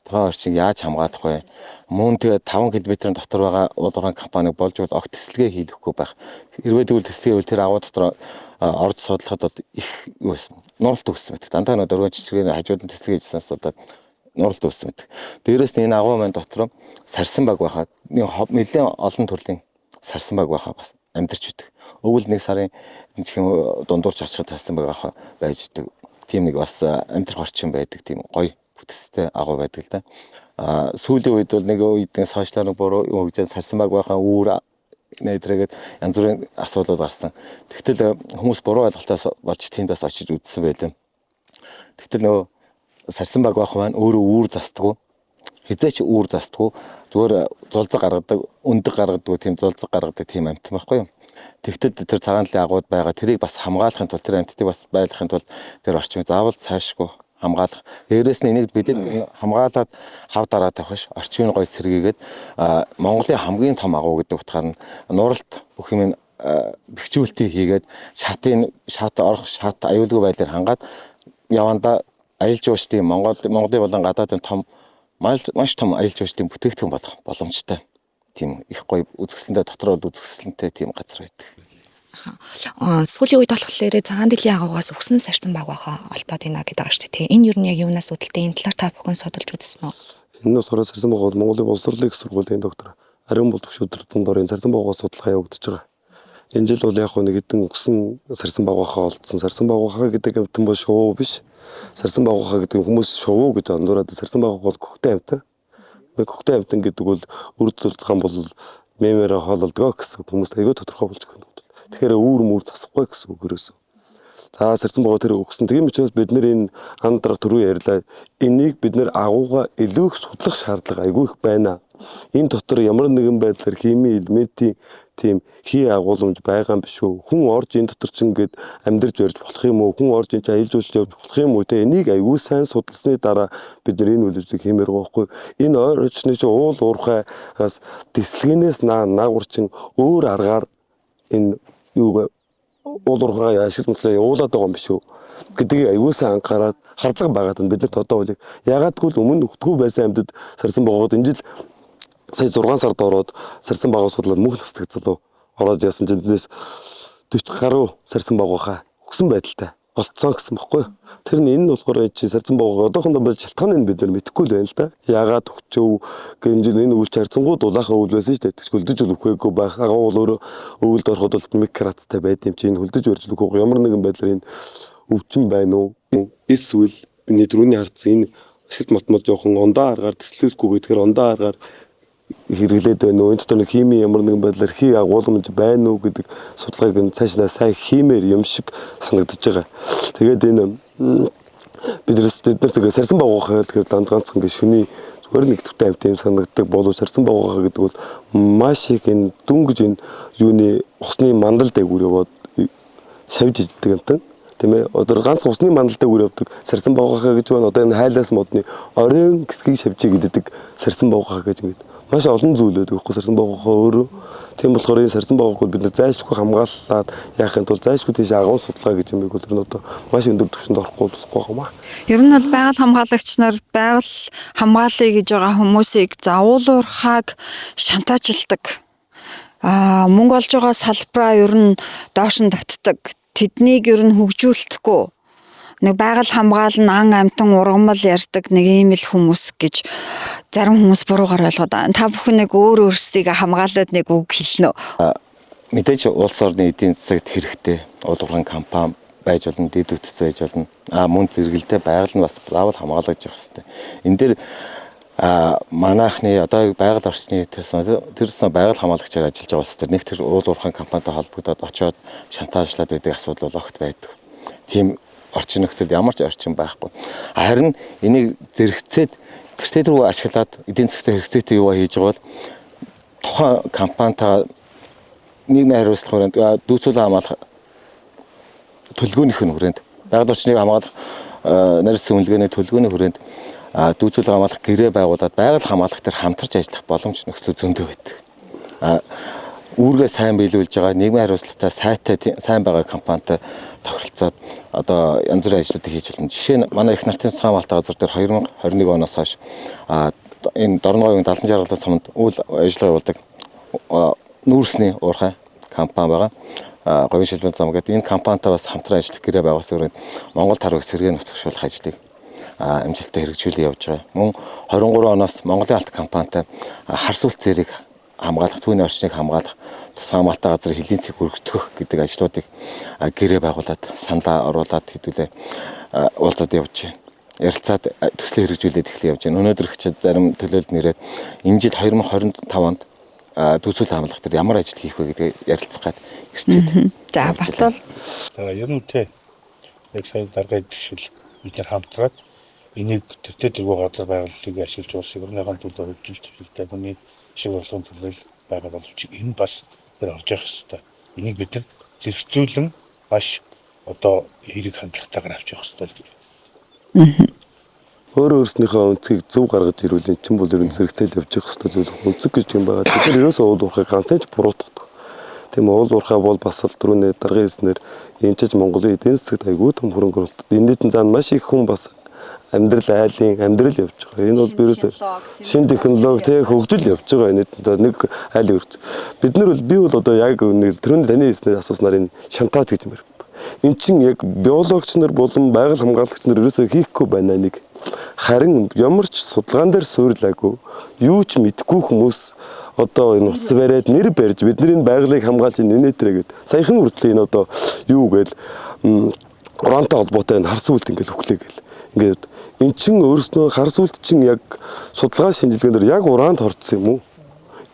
тухайн орчийг яаж хамгаалах вэ? Мөн тэгээд 5 км-ийн дотор байгаа уулуурын компаниг болж бол огт тэслэгээ хийхгүй байх. Хэрвээ тэгвэл тэслэгээ үйл тэр агуу дотор орж судлахад бол их юу байсан. Нуралт үүссэн мэт. Дандаа нөө дөрвөн жижигхэн хажууд нь тэслэгээ хийснээс удаад нуралт үүссэн мэт. Дээрээс нь энэ агуу маань дотор сарсан баг байхад нэлээд олон төрлийн сарсан баг байхаа бас амьдарч идэг. Өвөл нэг сарын жихэн дундуурч очиход сарсан баг байхаа байж идэг. Тийм нэг бас амьдрах орчин байдаг. Тийм гоё бүтэцтэй агуу байдаг л да. Сүүлийн үед бол нэг үед сошиалар буруу юу гэж сарсан баг байхаа үүр нээдрэгээд янз бүрийн асуудал гарсан. Тэгтэл хүмүүс буруу ойлголтоос болж тэндээс очиж үзсэн байлаа. Тэгтэл нөгөө сарсан баг байх маань өөрөө үүр застгүй. Хизээч үүр застгүй. Зүгээр зулцаг гаргадаг, өндөг гаргадаг, тийм зулцаг гаргадаг тийм амьтан байхгүй юу? Тэгтэл тэр цагаан талын агууд байгаа тэрийг бас хамгаалахын тулд тэр амьтдыг бас байлгахын тулд тэр орчмыг заавал цаашгүй хамгаалах. Дээрээс нь энийг бид хамгаалаад хав дараа тавих ш орчмын гой сэргийгээд Монголын хамгийн том агуу гэдэг утгаар нь нуралт бүх юм бэхжүүлэлтийг хийгээд шат орох шат аюулгүй байдлаар хангаад яванда аялал жуулчдын Монголын болон гадаадын том маш том аялал жуулчдын бүтээгдэхүүн болох боломжтой. Тийм их гоё үзэсгэлэнтэй дотор бол үзэсгэлэнтэй тийм газар байдаг. Сүүлийн үед болохоор цагаан дэлхийн агуугаас өгсөн сарсан баг байхаа олдоод ийнэ гэдэг байгаа шүү дээ. Энэ юу нь яг юунаас үүдэлтэй энэ талаар та бүхэн судалж үзсэн үү? Энэ нь сарсан баг бол Монголын боловсролын их сургуулийн доктор Ариун Булдах шүтртэн дорын сарсан багаас судалгаа явагдаж байгаа. Энэ жил бол яг нэг хэдэн өгсөн сарсан баг байхаа олдсон. Сарсан баг байхаа гэдэг амтан бол шувуу биш. Сарсан баг байхаа гэдэг хүмүүс шувуу гэж андуураад сарсан баг бол хөхтэй амтан. Хөхтэй амтан гэдэг бол үр цулцгаан бол мемээр хоололдгоо гэсэн хүмүүст аягүй тодорхой болж байгаа юм. Тэгэхээр үүр мөр засахгүй гэсэн үг өрөөсөө. За сарсан байгаа тэр өгсөн. Тийм учраас бид нэр энэ андрах төрөө ярьлаа. Энийг бид нэр агууга илүү их судлах шаардлага аягүй их байна. Энэ дотор ямар нэгэн байдлаар хими элементийн тийм хий агуулмж байгаа юм биш үү? Хүн орж энэ дотор ч ингээд амьдарч барьж болох юм уу? Хүн орж энэ аялал жуулчлал явуулж болох юм уу? Тэ энийг аягүй сайн судалсны дараа бид нэр энэ үйлдвэрийг хиймээр байгаа байхгүй. Энэ орчны чи уул уурхайгаас дислэгнээс наагурчин өөр аргаар энэ юугаа уулуурхай ашиглалаа явуулаад байгаа юм биш үү гэдгийг аягүй сайн анхаарал хардлага байгаад нь бид нар одоо үл ягаадгүй өмнө өгдөггүй байсан амьдад сарсан багууд энэ жил сая 6 сард ороод сарсан багаас судлаад мөнх настагцлаа ороод яасан чинь тэндээс 40 гаруй сарсан баг байхаа өгсөн байдалтай болцсон гэсэн баггүй. Тэр нь энэ нь болохоор чи сарсан баг одоохондоо болж шалтгааныг бид нар мэдэхгүй л байна л да. Ягаад өгчөө гэнж энэ үйлч харцсангууд улаахаа үйл байсан шүү дээ. Хөлдөж өгөхгүй байх. Агуу бол өөрөө өвөлд ороход бол микроцтай байд юм чи энэ хөлдөж өрж өгөхгүй ямар нэгэн байдлаар энэ өвчин байна уу? Эсвэл миний түрүүний хардсан энэ ашигт матмад жоохон ондоо аргаар тэслэлгүй гэдгээр ондоо аргаар хэрэглээд байна уу? Энэ дотор хими ямар нэгэн байдлаар хий агуулмж байна уу гэдэг судалгааг цаашнаа сайн хиймээр юм шиг санагдаж байгаа. Тэгээд энэ бид нар тэгээ сарсан багуухай гэхээр ганцхан гэ шүний зүгээр нэг төвтэй амт юм санагддаг болов сарсан багуухай гэдэг бол маш их энэ дүнгэж энэ юуны усны мандал дээгүүр яваад шавж иддэг амтан. Тийм ээ. Одоо ганц усны мандал дээгүүр явдаг сарсан багуухай гэж байна. Одоо энэ хайлаас модны оройн хэсгийг шавжиг иддэг сарсан багуухай гэж ингэж маш олон зүйл өгдөг байхгүй сарсан багуухай өөрөө. Тийм болохоор энэ сарсан багуухайг бид нар зайлшгүй хамгаалаад яахын тулд зайлшгүй тийш агуун судалгаа гэж юм бол тэр нь одоо маш өндөр түвшинд орохгүй болохгүй юм аа. Ер нь бол байгаль хамгаалагч нар байгаль хамгаалъя гэж байгаа хүмүүсийг заавуулуурхааг шантажилдаг. Мөнгө олж байгаа салбараа ер нь доош нь татдаг. Тэднийг ер нь хөгжүүлэхгүй. Нэг байгаль хамгаална ан амтан ургамал ярьдаг нэг ийм л хүмүүс гэж зарим хүмүүс буруугаар ойлгоод байна. Та бүхэн нэг өөр өөрсдийгөө хамгаалаад нэг үг хэлнэ. Мэдээж улс орны эдийн засагт хэрэгтэй уулуурхайн компани байж болно, дэд үтс байж болно. Мөн зэрэгэлдээ байгаль нь бас заавал хамгаалж явах хэрэгтэй. Энэ дээр манайхны одоо байгаль орчны тэрсэн байгаль хамгаалагчаар ажиллаж байгаа улс төр нэг тэр уулуурхайн компанитай холбогдоод очиод шантажлаад байдаг асуудал огт байдаг. Тийм орчин нөхцөл ямар ч орчин байхгүй. Харин энийг зэрэгцээд тэртээ рүү ашиглаад эдийн засгийн хэрэгцээтэй юу хийж байгаа бол тухайн компанитаа нийгмийн хариуцлагаар дүүцүүлэн хамгаалах төлөвлөгөөнийх нь хүрээнд байгаль орчныг хамгаалах нарийн үнэлгээний төлөвлөгөөний хүрээнд дүүцүүлэг хамгаалах гэрээ байгуулад байгаль хамгаалах төр хамтарч ажиллах боломж нөхцөл зөндөө байдаг. Үүргээ сайн биелүүлж байгаа нийгмийн хариуцлагатай сайтай сайн байгаа компанитай тохиролцоод одоо янз бүрийн ажлуудыг хийж болно. Жишээ нь манай их нартын цэцэн хамгаалалт газар дээр 2021 оноос хойш энэ Дорноговын 70 жаргалын суманд үйл ажиллагаа явуулдаг нүүрсний уурхай компани байгаа. Говийн шилбэн зам гэдэг энэ компанитай бас хамтран ажиллах гэрээ байгуулсан өрөөнд Монгол тарвыг сэргээ нутагшуулах ажлыг амжилттай хэрэгжүүлээ явж байгаа. Мөн 23 оноос Монголын алт компанитай хар сүлт зэрэг хамгаалах, түүний орчныг хамгаалах, тусгай хамгаалалттай газрын хэлийн цэг өргөдгөх гэдэг ажлуудыг гэрээ байгуулад саналаа оруулаад хэдүүлээ уулзаад явж байна. Ярилцаад төслөө хэрэгжүүлээд эхлэе явж байна. Өнөөдөр их зарим төлөөлөлд нэрээд энэ жил 2025 онд дүүцүүлэг хамгаалах төр ямар ажил хийх вэ гэдгийг ярилцах гээд ирчээд. За батал. Ер нь тэ яг сая дарга идэгшил бид нар хамтраад энийг төвтэй дөрвөө газар байгууллагыг ашиглаж улсын орныхон төлөө хөгжил төвлөлтөд хүний шиг болсон төлөөл байгаа боловч энэ бас тэр орж явах хэрэгтэй. Энийг бид нар зэрэгцүүлэн маш одоо хэрэг хандлагатайгаар авч явах хэрэгтэй л гэж. Өөр өөрснийхөө өнцгийг зөв гаргаж ирүүл эн чинь бол ер нь зэрэгцээл явж явах хэрэгтэй зүйл өнцөг гэж юм байгаа. Тэгэхээр ерөөсөө уул уурхай ганцхан ч буруутгадаг. Тийм уул уурхай бол бас л түрүүний даргын хэлснээр эмчиж Монголын эдийн засагт айгүй том хөрөнгө оруулалт. Энэ нийтэн зан маш их хүн бас амьдрал явж байгаа. Энэ бол ерөөсөө шинэ технологи тий хөгжил явж байгаа. Нийтэн нэг айлын өрт. Бид нар бол би бол одоо яг нэг түрүүний таны хэлснээр асууснаар энэ шантаж гэж юм байна. Эн чинь яг биологч нар болон байгаль хамгаалагч нар ерөөсөө хийхгүй байна нэг. Харин ямар ч судалгаан дээр суурилаагүй юу ч мэдгүй хүмүүс одоо энэ утас бариад нэр барьж бидний байгалыг хамгаалж нэнэтрэ гэд саяхан хүртэл энэ одоо юу гээл урантай холбоотой энэ хар сүлт ингээл хөглөө гэл. Ингээд эн чин өөрснөө хар сүлт чин яг судалгаа шинжилгээнээр яг ураанд хорцсон юм уу?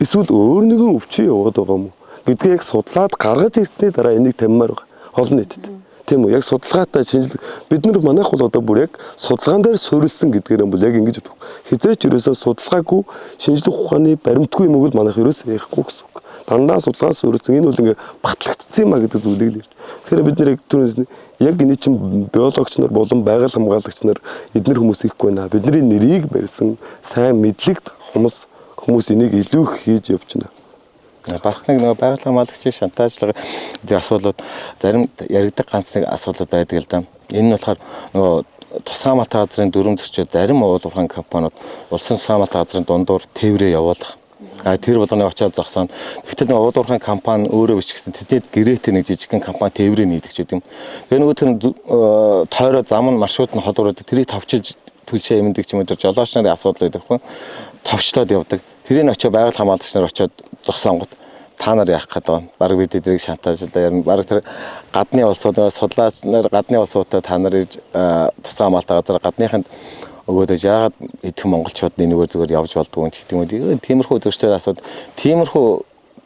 Эсвэл өөр нэгэн өвчин яваад байгаа юм уу? Гэдгийг яг судлаад гаргаж ирсний дараа энийг таммаар байгаа. Олон нийтэд. Тийм үү? Яг судалгаатай шинжилгээ бид нар манайх бол одоо бүр яг судалгаан дээр суурилсан гэдгээр юм бол яг ингэж бодох. Хизээч ерөөсөө судалгаагүй шинжлэх ухааны баримтгүй юм уу манайх ерөөсөө ярихгүй гэсэн үг. Дандаа судалгаа суурилсан энэ бол ингээ батлагдсан юм а гэдэг зүйлийг л ярьж. Тэгэхээр бид нар яг энэ чинь биологч нар болон байгаль хамгаалагч нар эдгээр хүмүүс ихгүй наа. Бидний нэрийг барьсан сайн мэдлэгт хүмүүс энийг илүү их хийж явж байна. Бас нэг байгаль хамгаалагчийн шантажлага гэдэг асуудлууд зарим яригдаг ганц нэг асуудал байдаг л да. Энэ нь болохоор тусгай хамгаалалтын газрын дүрм зөрчил зарим уул уурхай компаниуд улсын тусгай хамгаалалтын газрын дундуур тээврээ явуулах. Тэр болгоны очоод зогсоно. Тэгтэл уул уурхай компани өөрөө бичсэн тэдэд гэрээтэй нэг жижигхэн компани тээврээ нийлдэг ч гэдэм. Тэгээ нөгөө тэр тойроо зам нь маршрут нь холуураад тэрийг товчилж түлшээ юмдаг ч юм уу тэр жолооч нарын асуудал байдаг хгүй. Товчлоод явдаг. Тэрийг очоо байгаль хамгаалагч нар очоод зогсоонгот та нар яах гэдэг вэ? Бараг бид эдрийг шантажлаа ярина. Бараг тэр гадны улсуудаас судлаач нар гадны улсуудаа та нар тусгай хамгаалалтын газар гадныханд өгөөдөж яагаад идэх монголчууд нэггээр зүгээр явж болдгоо гэдэг юм уу? Тиймэрхүү зөрчил асууд тиймэрхүү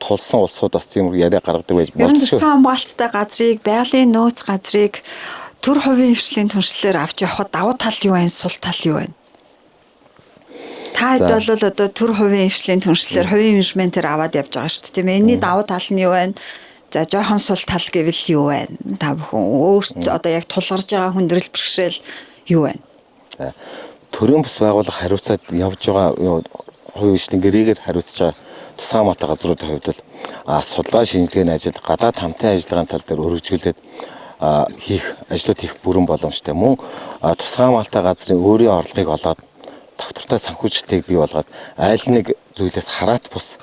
тулсан улсууд бас тиймэрхүү яриа гаргадаг байж болчих шүү. Тусгай хамгаалалттай газрыг, байгалийн нөөц газрыг төр хувийн хвшлийн түншлэлээр авч явахад давуу тал юу вэ? Сул тал юу вэ? Та хэд бол одоо төр хувийн хвшлийн түншлэлээр хувийн менежментээр аваад явж байгаа шүү дээ. Тийм ээ. Энийний давуу тал нь юу вэ? За жоохон сул тал гэвэл юу вэ? Та бүхэн өөрсдөө одоо яг тулгарж байгаа хүндрэл бэрхшээл юу вэ? За төрийн бус байгууллага хариуцаад явж байгаа хувийн хвшлийн гэрээгээр хариуцж байгаа тусгай хамгаалалтын газруудын хувьд бол судалгаа шинжилгээний ажил гадаад хамтын ажиллагааны тал дээр өргөжүүлээд ажлууд хийх бүрэн боломжтой. Мөн тусгай хамгаалалтын газрын өөрийн орлогыг олоод доктортой санхүүжилтийг бий болгоод айл нэг зүйлээс хараат бус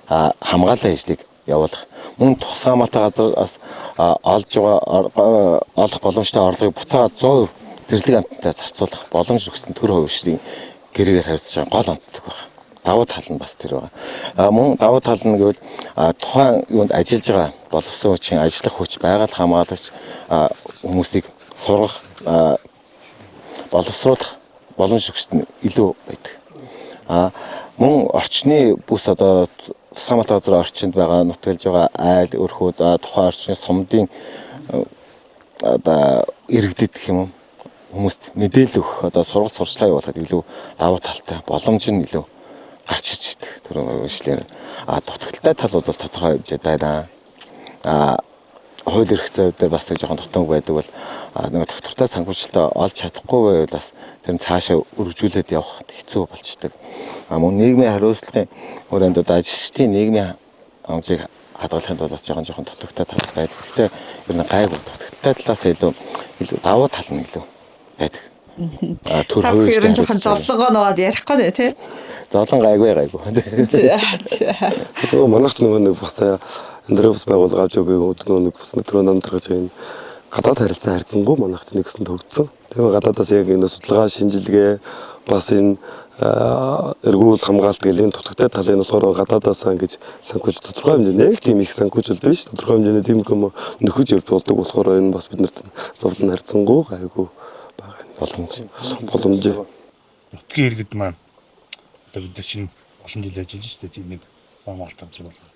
хамгааллын ажлыг явуулах. Мөн тусгай хамгаалалтын газраас олох боломжтой орлогыг буцаагаад 100% зэрлэг амттай зарцуулах боломж өгсөн төр хувийн хвшлийн гэрээгээр хариуцж байгаа гол онцлог байна. Давуу тал нь бас тэр байгаа. Мөн давуу тал нь гэвэл тухайн юунд ажиллаж байгаа боловсон хүчин, ажиллах хүч, байгаль хамгаалагч хүмүүсийг сургах, боловсруулах боломж өгсөн илүү байдаг. Мөн орчны бүс одоо тусгай хамгаалалтын газрын орчинд байгаа нутгалж байгаа айл, өрхүүд тухайн орчны сумдын одоо иргэдэд гэх юм уу хүмүүст мэдээлэл өгөх одоо сургалт сурчлаа явуулахад илүү давуу талтай боломж нь илүү гарч ирж байдаг. Түрүүн үйлчлэр дутагдaltaй талууд бол тодорхой хэмжээд байна. хууль эрх зүйн дээр бас жоохон дутанг байдаг бол нэг доктортой санхүүжилтээ олж чадахгүй байвал бас тэр нь цаашаа өргөжүүлээд явах хэцүү болчдөг. Мөн нийгмийн хариуцлагын хүрээнд ажилчдын нийгмийн амжийг хадгалахын тулд бас жоохон дутагтай тал байдаг. Гэхдээ ер нь гайгүй дутагтай талаас илүү давуу тал нь илүү байдаг. Түр хууль ер нь жоохон зовлонгоо нуугаад ярихгүй нэ тий. Зовлон гайгүй. Зөв манайч нэг бас Андреус байгуулга авч өгөө нэг бас өдрөө намдрагч энэ гадаад харилцаа харьцангуй манайч нэгсэн төгдсөн. Тэгээ гадаадаас яг энэ судалгаа шинжилгээ бас энэ эргүүл хамгаалт гэлийн дутагтай талын болохоор гадаадаас ингэж санхүүж тодорхой хэмжээний нэг тийм их санхүүжилт биш. Тодорхой хэмжээний тийм юм нөхөж явж болдог болохоор энэ бас биднэрт зовлон харьцангуй гайгүй байгаа боломж. Нутгийн иргэд маань одоо бид чинь олон жил ажиллаж штэ тийм нэг Монголд авч байгаа.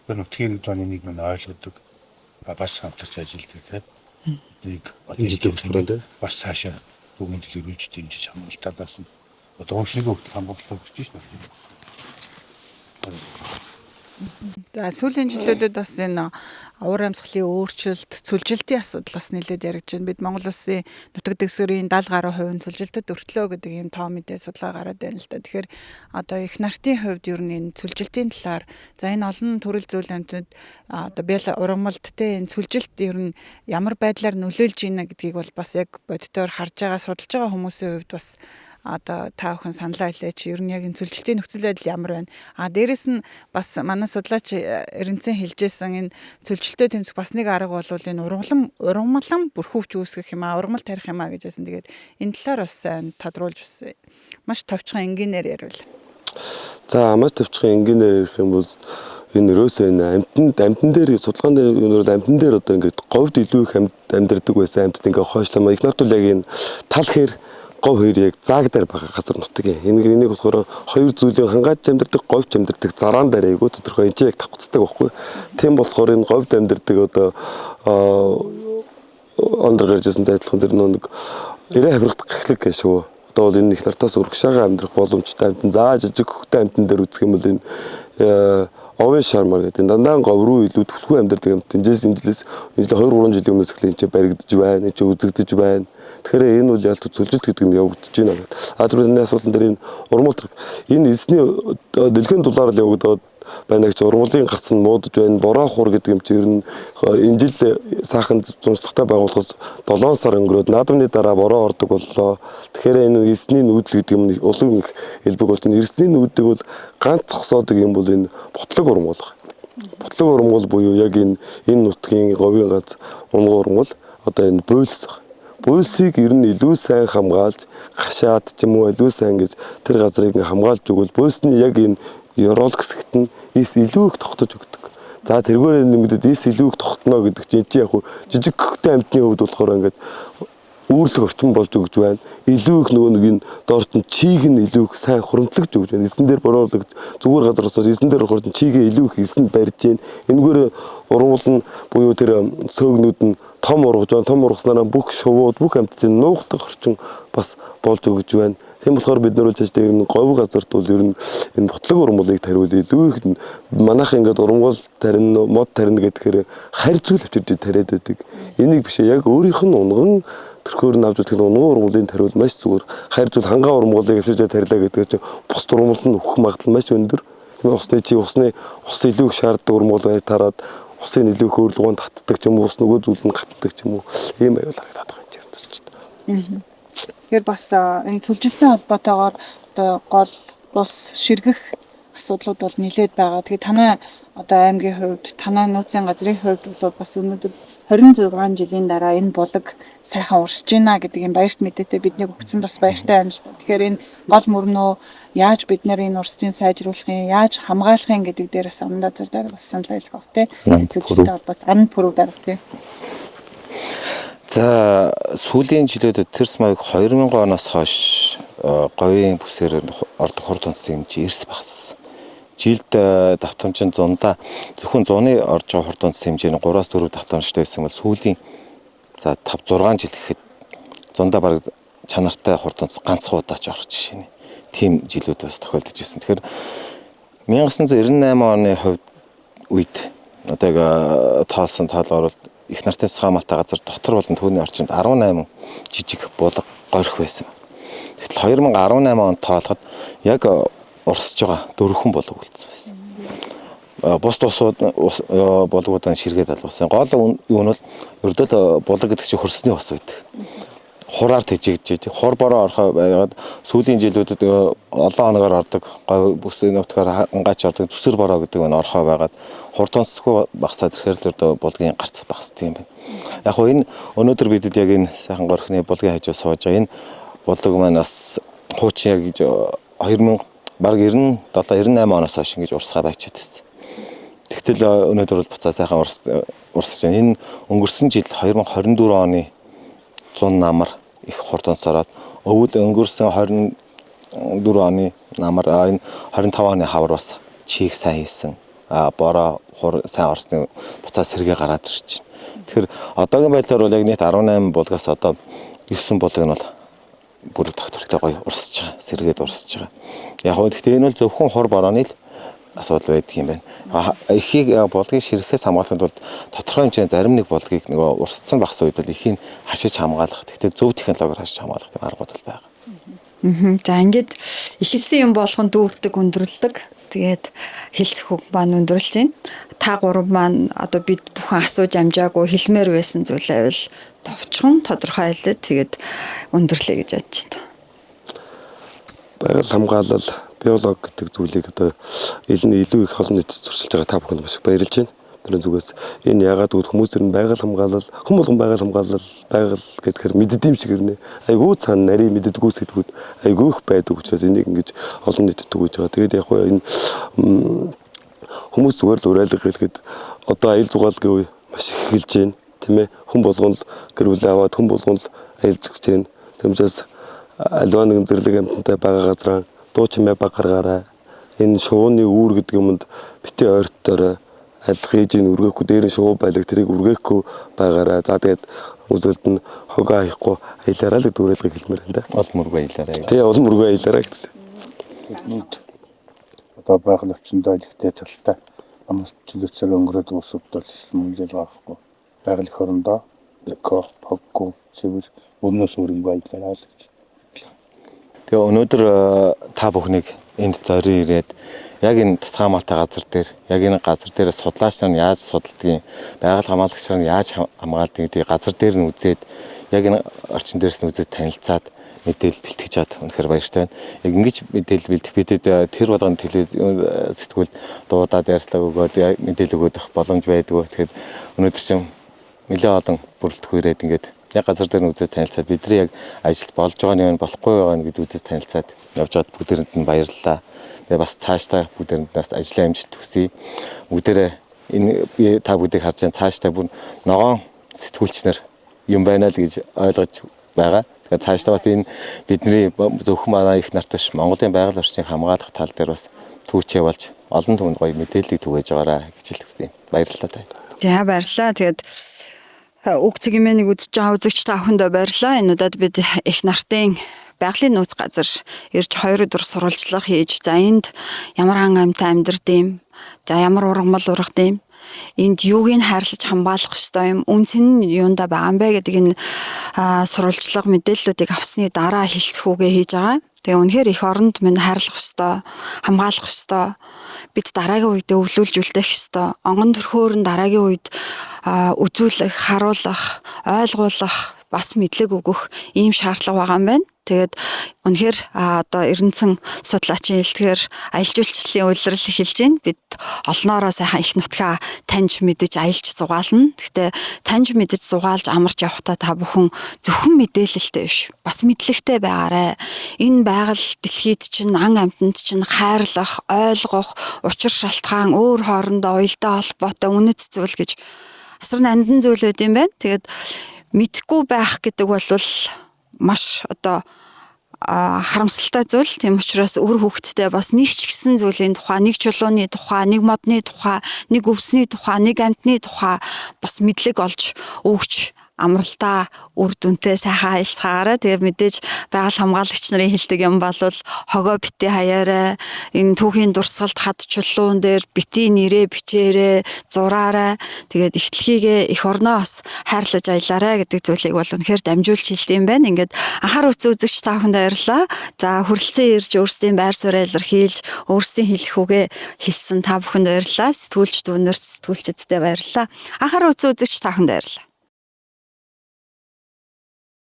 Тэр нутгийн иргэд маань энийг мань ойлгодог. Бас хамтарч ажилладаг тийм. Тийг бас цаашаа бүгд төлөвлөж дэмжиж хамгаалтаас нь одоо өмчнийг өгөх хамгаалалт өгч штэ. За сүүлийн жилүүдэд бас энэ уур амьсгалын өөрчлөлт, цүлжилтийн асуудал бас нэлээд яригдж байна. Бид Монгол Улсын нутаг дэвсгэрийн 70% нь цүлжилтэд өртлөө гэдэг ийм тоо мэдээ судалгаа гараад байна л да. Тэгэхээр одоо их нартын хувьд ер нь энэ цүлжилтийн талаар за энэ олон төрөл зүйл амьтад одоо бэл ургамалд те энэ цүлжилт ер нь ямар байдлаар нөлөөлж ийна гэдгийг бол бас яг бодитоор харж байгаа, судалж байгаа хүмүүсийн хувьд бас одоо та бүхэн саналаа хэлээч. Ер нь яг энэ цүлжилтийн нөхцөл байдал ямар байна? Дээрэс нь бас манай судлаач Эренцэн хэлжсэн энэ цүлжилтэд тэмцэх бас нэг арга бол энэ ургамлан бүрхүүвч үүсгэх юм ургамал тарих юм гэжсэн. Тэгээд энэ талаар бас тодруулж бас маш товчхон энгийнээр яриул. За маш товчхон энгийнээр ярих юм бол энэ ерөөсөө энэ амтан дээр судалгаан дээр амтан дээр одоо ингээд говьд илүү их амьдардаг байсан амьтад ингээд хойшлоо. Их нарт бол яг энэ тал хэр говь хоёр яг зааг дээр байгаа газар нутаг юм. Энийг болохоор хоёр зүйлийн хангааж амьдардаг, говьч амьдардаг зараан дээр айгуу тодорхой энэ яг давхцдаг байхгүй. Тийм болохоор энэ говьд амьдардаг одоо ондөр гарчсан тайлбархан дээр нэг 90 хавиргад гахлаг гэж шүү. Одоо бол энэ их нартаас урагшаага амьдрах боломжтой амтан заа жижиг хөхтэй амтан дээр үзэх юм бол энэ овын шармар гэдэг дандаа говь руу илүү түлхүү амьдардаг амтан. Инжилээс 2-3 жилийн өмнөөс эхлэн энэ баригдаж байна, энэ үзэгдэж байна. Тэгэхээр энэ бол ялт цүлжилт гэдэг юм явагдаж байна гэдэг. Түрүүний асуултан дээр энэ урмалт энэ эсний дэлхийн дулаар л явагдаад байна гэж урмлын гарсан муудж байна. Бороо хур гэдэг юм чи ер нь энэ жил сайхан зуншлагтай байгуулахаас 7 сар өнгөрөөд наадамны дараа бороо ордог боллоо. Тэгэхээр энэ эсний нүүдэл гэдэг юм улам их хэлбэг болж байна. Эсний нүүдийг бол ганц зогсоодог юм бол энэ ботлог урмгол. Ботлог урмгол буюу яг энэ нутгийн говийн ганц унгуу урмгол одоо энэ буйлс. Буйлсыг ер нь илүү сайн хамгаалж гашаад ч юм уу илүү сайн гэж тэр газрыг хамгаалж өгвөл буйлсны яг энэ Ерол хэсэгт нь ис илүү их тогтож өгдөг. За тэргээр нэмэгдээд ис илүү их тогтно гэдэг чинь яг жижиг хөхтэй амьтны хувьд болохоор ингээд үүрлэг орчин болж өгж байна. Илүү их нөгөө нэг энэ доорч нь чийг нь илүү их сайн хуримтлагж өгж байна. Эсэн дээр бороорлог зүгээр газараас эсэн дээр ороход чигээ илүү их эсэнд барьж байна. Энэгээр ургуул нь буюу тэр сөөгнүүд нь том ургаж байна. Том ургаснараа бүх шувууд бүх амьтдын нуугдах орчин бас болж өгж байна. Тийм болохоор бид нар бол цааш дээр нь говь газарт бол ер нь энэ ботлог урмуулыг тариул илүү их манайх ингээд урмуул тарина мод тарина гэдгээр харь зүйл авчирж тариад байдаг. Энийг биш яг өөрийнх нь унган төрхөөр нь авч үзэх нь унган урмуулын тариул маш зүгээр. Харь зүйл хангаа урмуулыг авчирж тарилаа гэдэг чинь бус урмуул нь өгөх магадлал маш өндөр. Усны ус илүү их шаарддаг урмуул байр тараад усын илүү их хөрлөгөөнд татдаг ч юм уу ус нөгөө зүйл нь гатдаг ч юм уу ийм аюул харагдаад байгаа юм чинь. Тэгэхээр бас энэ цүлжилтийн холбоотойгоор одоо гол бус ширгэх асуудлууд бол нэлээд байгаа. Тэгээ танай одоо аймгийн хувьд, танай нууцын газрын хувьд бол бас өнөөдөр 26 жилийн дараа энэ булаг сайхан урсж байна гэдэг энэ баярт мэдээтэй биднийг өгсөн бас баяртай байна л да. Тэгэхээр энэ гол мөрнөө яаж бид нэр энэ урсцыг сайжруулахын, яаж хамгаалахын гэдэг дээр бас амнда зэр дээр бас санал ойлгох тий. Цүлжилтийн холбоот ан пүрэв дарга тий. За сүүлийн жилүүдэд тэрс маяг 2000 оноос хойш говийн бүсээр ордог хурд үндэс хэмжээ эрс багассан. Жилд давтамжин 100-да зөвхөн 100-ны орж байгаа хурд үндэс хэмжээ нь 3-4 давтамжтай байсан бол сүүлийн за 5-6 жил гэхэд 100-да бараг чанартай хурд үндэс ганцхан удаач орж жишээ. Тим жилүүд бас тохиолдож ирсэн. Тэгэхээр 1998 оны хувьд үед одоо тоосон тоол оролт их нартай тусгай хамгаалалтын газар дотор болон түүний орчинд 18 жижиг булга горих байсан. Тэгтэл 2018 онд тоолоход яг урсж байгаа 4 булга үлдсэн байсан. Бус тусууд булгуудаа ширгээд албасан. Гол юу нь бол ердөө булга гэдэг чинь хөрсний бас байдаг. Хураар тэжигдэж, хур бороо орхоо байгаад сүүлийн жилүүдэд олон хоногоор ордог, говь бүсийн нутгаар хангаач ордог төсөр бороо гэдэг нь орхоо байгаад хурдонцгүй багасаад ирэхээр л ердөө булгийн гарц багасдаг юм байна. Яг хөө энэ өнөөдөр бидэд яг энэ сайхан горхны булгийн хажуу сууж байгаа энэ булг маань бас хуучин яг 2000 баг 97 98 оноос хойш ингэж урсгаа байчаад байсан. Тэгтэл өнөөдөр бол буцаа сайхан урсаж байна. Энэ өнгөрсөн жил 2024 оны 100 намар их хурдонцороод өвөл өнгөрсөн 24 оны намар энэ 25 оны хавар бас чих сайн хийсэн. Бороо сайн орсны буцаа сэргээ гараад ирж байна. Тэгэхээр одоогийн байдлаар бол яг нийт 18 булгаас одоо 9 булг нь бол бүр доктортой гоё урсж байгаа. Сэргээд урсж байгаа. Яг хөө гэхдээ энэ бол зөвхөн хур борооны л асуудал байдаг юм байна. Эхийг булгийг ширэхээс хамгаалахын тулд тодорхой хэмжээний зарим нэг булгийг нөгөө урсцсан багсан үед бол эхийг хашиж хамгаалах. Гэхдээ зөв технологиор хашиж хамгаалах тийм аргууд бол байгаа. За ингээд ихэлсэн юм болгон дүүрдэг, өндөрлөдөг. Тэгээд хилцэх үг маань өндөрлж байна. Та гурав маань одоо бид бүхэн асууж амжаагүй хэлмээр байсан зүйлээ бол товчхон тодорхойлоод тэгээд өндөрлөе гэж бодож байна. Байгаль хамгаалал биолог гэдэг зүйлийг одоо илүү их олон нийтэд зурчилж байгаа та бүхэнд маш их баярлж байна. Тэрэн зүгээс энэ яагаад гэвэл хүмүүс ер нь байгаль хамгаалал, хэн болгон байгаль хамгаалал, байгаль гэдгээр мэддэм шиг ирнэ. Айгуу цаана нарийн мэддэггүй сэдвүүд айгуу их байдаг учраас энийг ингэж олон нийтэд түгэж байгаа. Тэгээд яг энэ хүмүүс зүгээр л уриалга хэлэхэд одоо аял зугаалгийн үе маш их эхэлж байна. Тийм ээ. Хэн болгон л гэр бүл аваад хэн болгон л аялж гэж байна. Тэгмээс альва нэгэн зэрлэг амьтантай байгаа газраа дуу чимээ баг гаргаарай. Энэ шууны үүр гэдэг юмд битээ ойртоорой. Алих ээжийн үргээхгүй дээр нь шуу байлаг тэрийг үргээхгүй байгаарай. За тэгээд үзэлд нь хогоо аяхгүй аялаарай л гэдэг уриалгыг хэлмээр байна да. Ол мөргөө аялаарай. Тэгээ ол мөргөө аялаарай гэсэн. Нийт одоо байгаль орчиндөө ихтэй цалтай амс чөлөөцөөр өнгөрөөд усууд бол мөнгөжл байхгүй. Байгаль эх орондоо эко, поггүй, цэвэр өмнөөс өрөнгөө аялаарай л гэж. Тэгээ өнөөдөр та бүхнийг энд зорин ирээд яг энэ тусгай хамгаалалтын газар дээр яг энэ газар дээрээ судлаач нар яаж судалдгийг, байгаль хамгаалагч нар яаж хамгаалдгийг тийг газар дээр нь үзээд яг энэ орчин дээрээс нь үзээд танилцаад мэдээлэл бэлтгэж чад үнэхээр баяртай байна. Яг ингэж мэдээлэл бэлтэх бидэд тэр болгоны телевиз сэтгүүл дуудаад ярьцлага өгөөд мэдээлэл өгөөд авах боломж байдгүй. Тэгэхээр өнөөдөр чинь нэлээд олон бүрэлдэхүүн ирээд ингээд яг газар дээр нь үзээд танилцаад бидний яг ажил болж байгаа нь болохгүй байгаа нь гэдэг үзээд танилцаад явж байгаад бүгдээрэнд нь баярлалаа. Тэгээ бас цаашдаа бүгдээрэнд нас ажлын амжилт хүсье. Бүгдээрээ энэ би та бүгдийг харж байгаа цаашдаа бүр ногоон сэтгүүлч нар юм байна л гэж ойлгож байгаа. Тэгэхээр цаашдаа бас энэ бидний зөвхөн манай их нарт биш Монголын байгаль орчныг хамгаалах тал дээр бас түүчээ болж олон түмэнд гоё мэдээллийг түгээж байгаараа гэж хэлсэн. Баярлалаа та. За баярлалаа. Тэгээд үг цэгмэнийг үзэж байгаа үзэгч та бүхэндээ баярлалаа. Энэ удаад бид их нартын байгалийн нууц газар ирж 2 өдөр сурвалжлага хийж за энд ямар хан амьтан амьдрдэм, за ямар ургамал ургадэм, энд юуг нь хайрлаж хамгаалах ёстой юм, үнц нь юунда байгаа юм бэ гэдэг энэ сурвалжлага мэдээллүүдийг авсны дараа хэлцэх үгээ хийж байгаа. Тэгээ үнэхээр их оронд минь хайрлах ёстой, хамгаалах ёстой. Бид дараагийн үед өвлүүлж үлдээх ёстой. Онгон төрхөөр нь дараагийн үед үзүүлэх, харуулах, ойлгуулах, бас мэдлэг өгөх ийм шаардлага байгаа юм байна. Тэгээд үнэхээр одоо эрдэнэсэн судлаачийн хэлтгэр аялал жуулчлалын үйлрэл эхэлж байна. Бид олноороо сайхан их нутгаа таньж мэдэж аялж зугаална. Гэхдээ таньж мэдэж зугаалж амарч явахдаа та бүхэн зөвхөн мэдээлэлтэй биш, бас мэдлэгтэй байгаарай. Энэ байгаль дэлхийд чинь ан амьтанд чинь хайрлах, ойлгох, учир шалтгаан өөр хоорондоо уялдаа холбоотой үнэт зүйл гэж асар нандин зүйл байд юм байна. Тэгээд мэдхгүй байх гэдэг бол маш одоо харамсалтай зүйл. Тийм учраас өр хүүхэдтэй бас нэг ч гэсэн зүйлийн тухай, нэг чулууны тухай, нэг модны тухай, нэг өвсний тухай, нэг амьтны тухай бас мэдлэг олж өгч амралтаа үр дүнтэй сайхан аялцгаагаарай. Тэгээ мэдээж байгаль хамгаалагч нарын хэлдэг юм бол хогоо битээ хаяарай. Энэ түүхийн дурсгалд хад чулуун дээр битий нэрээ бичээрэй, зураарай. Тэгээд ихтлхийгээ эх орноо бас хайрлаж аялаарай гэдэг зүйлийг бол үнэхээр дамжуулж хэлдэм байна. Ингээд анхаар үзэгч та бүхэнд баярлалаа. За хүрэлцэн ирж өөрсдийн байр сууриа илэрхийлж, өөрсдийн хэлэх үгээ хэлсэн та бүхэнд баярлалаа. Сэтгүүлч дүүнерт, сэтгүүлчдэд баярлалаа. Анхаар үзэгч та бүхэнд баярлалаа.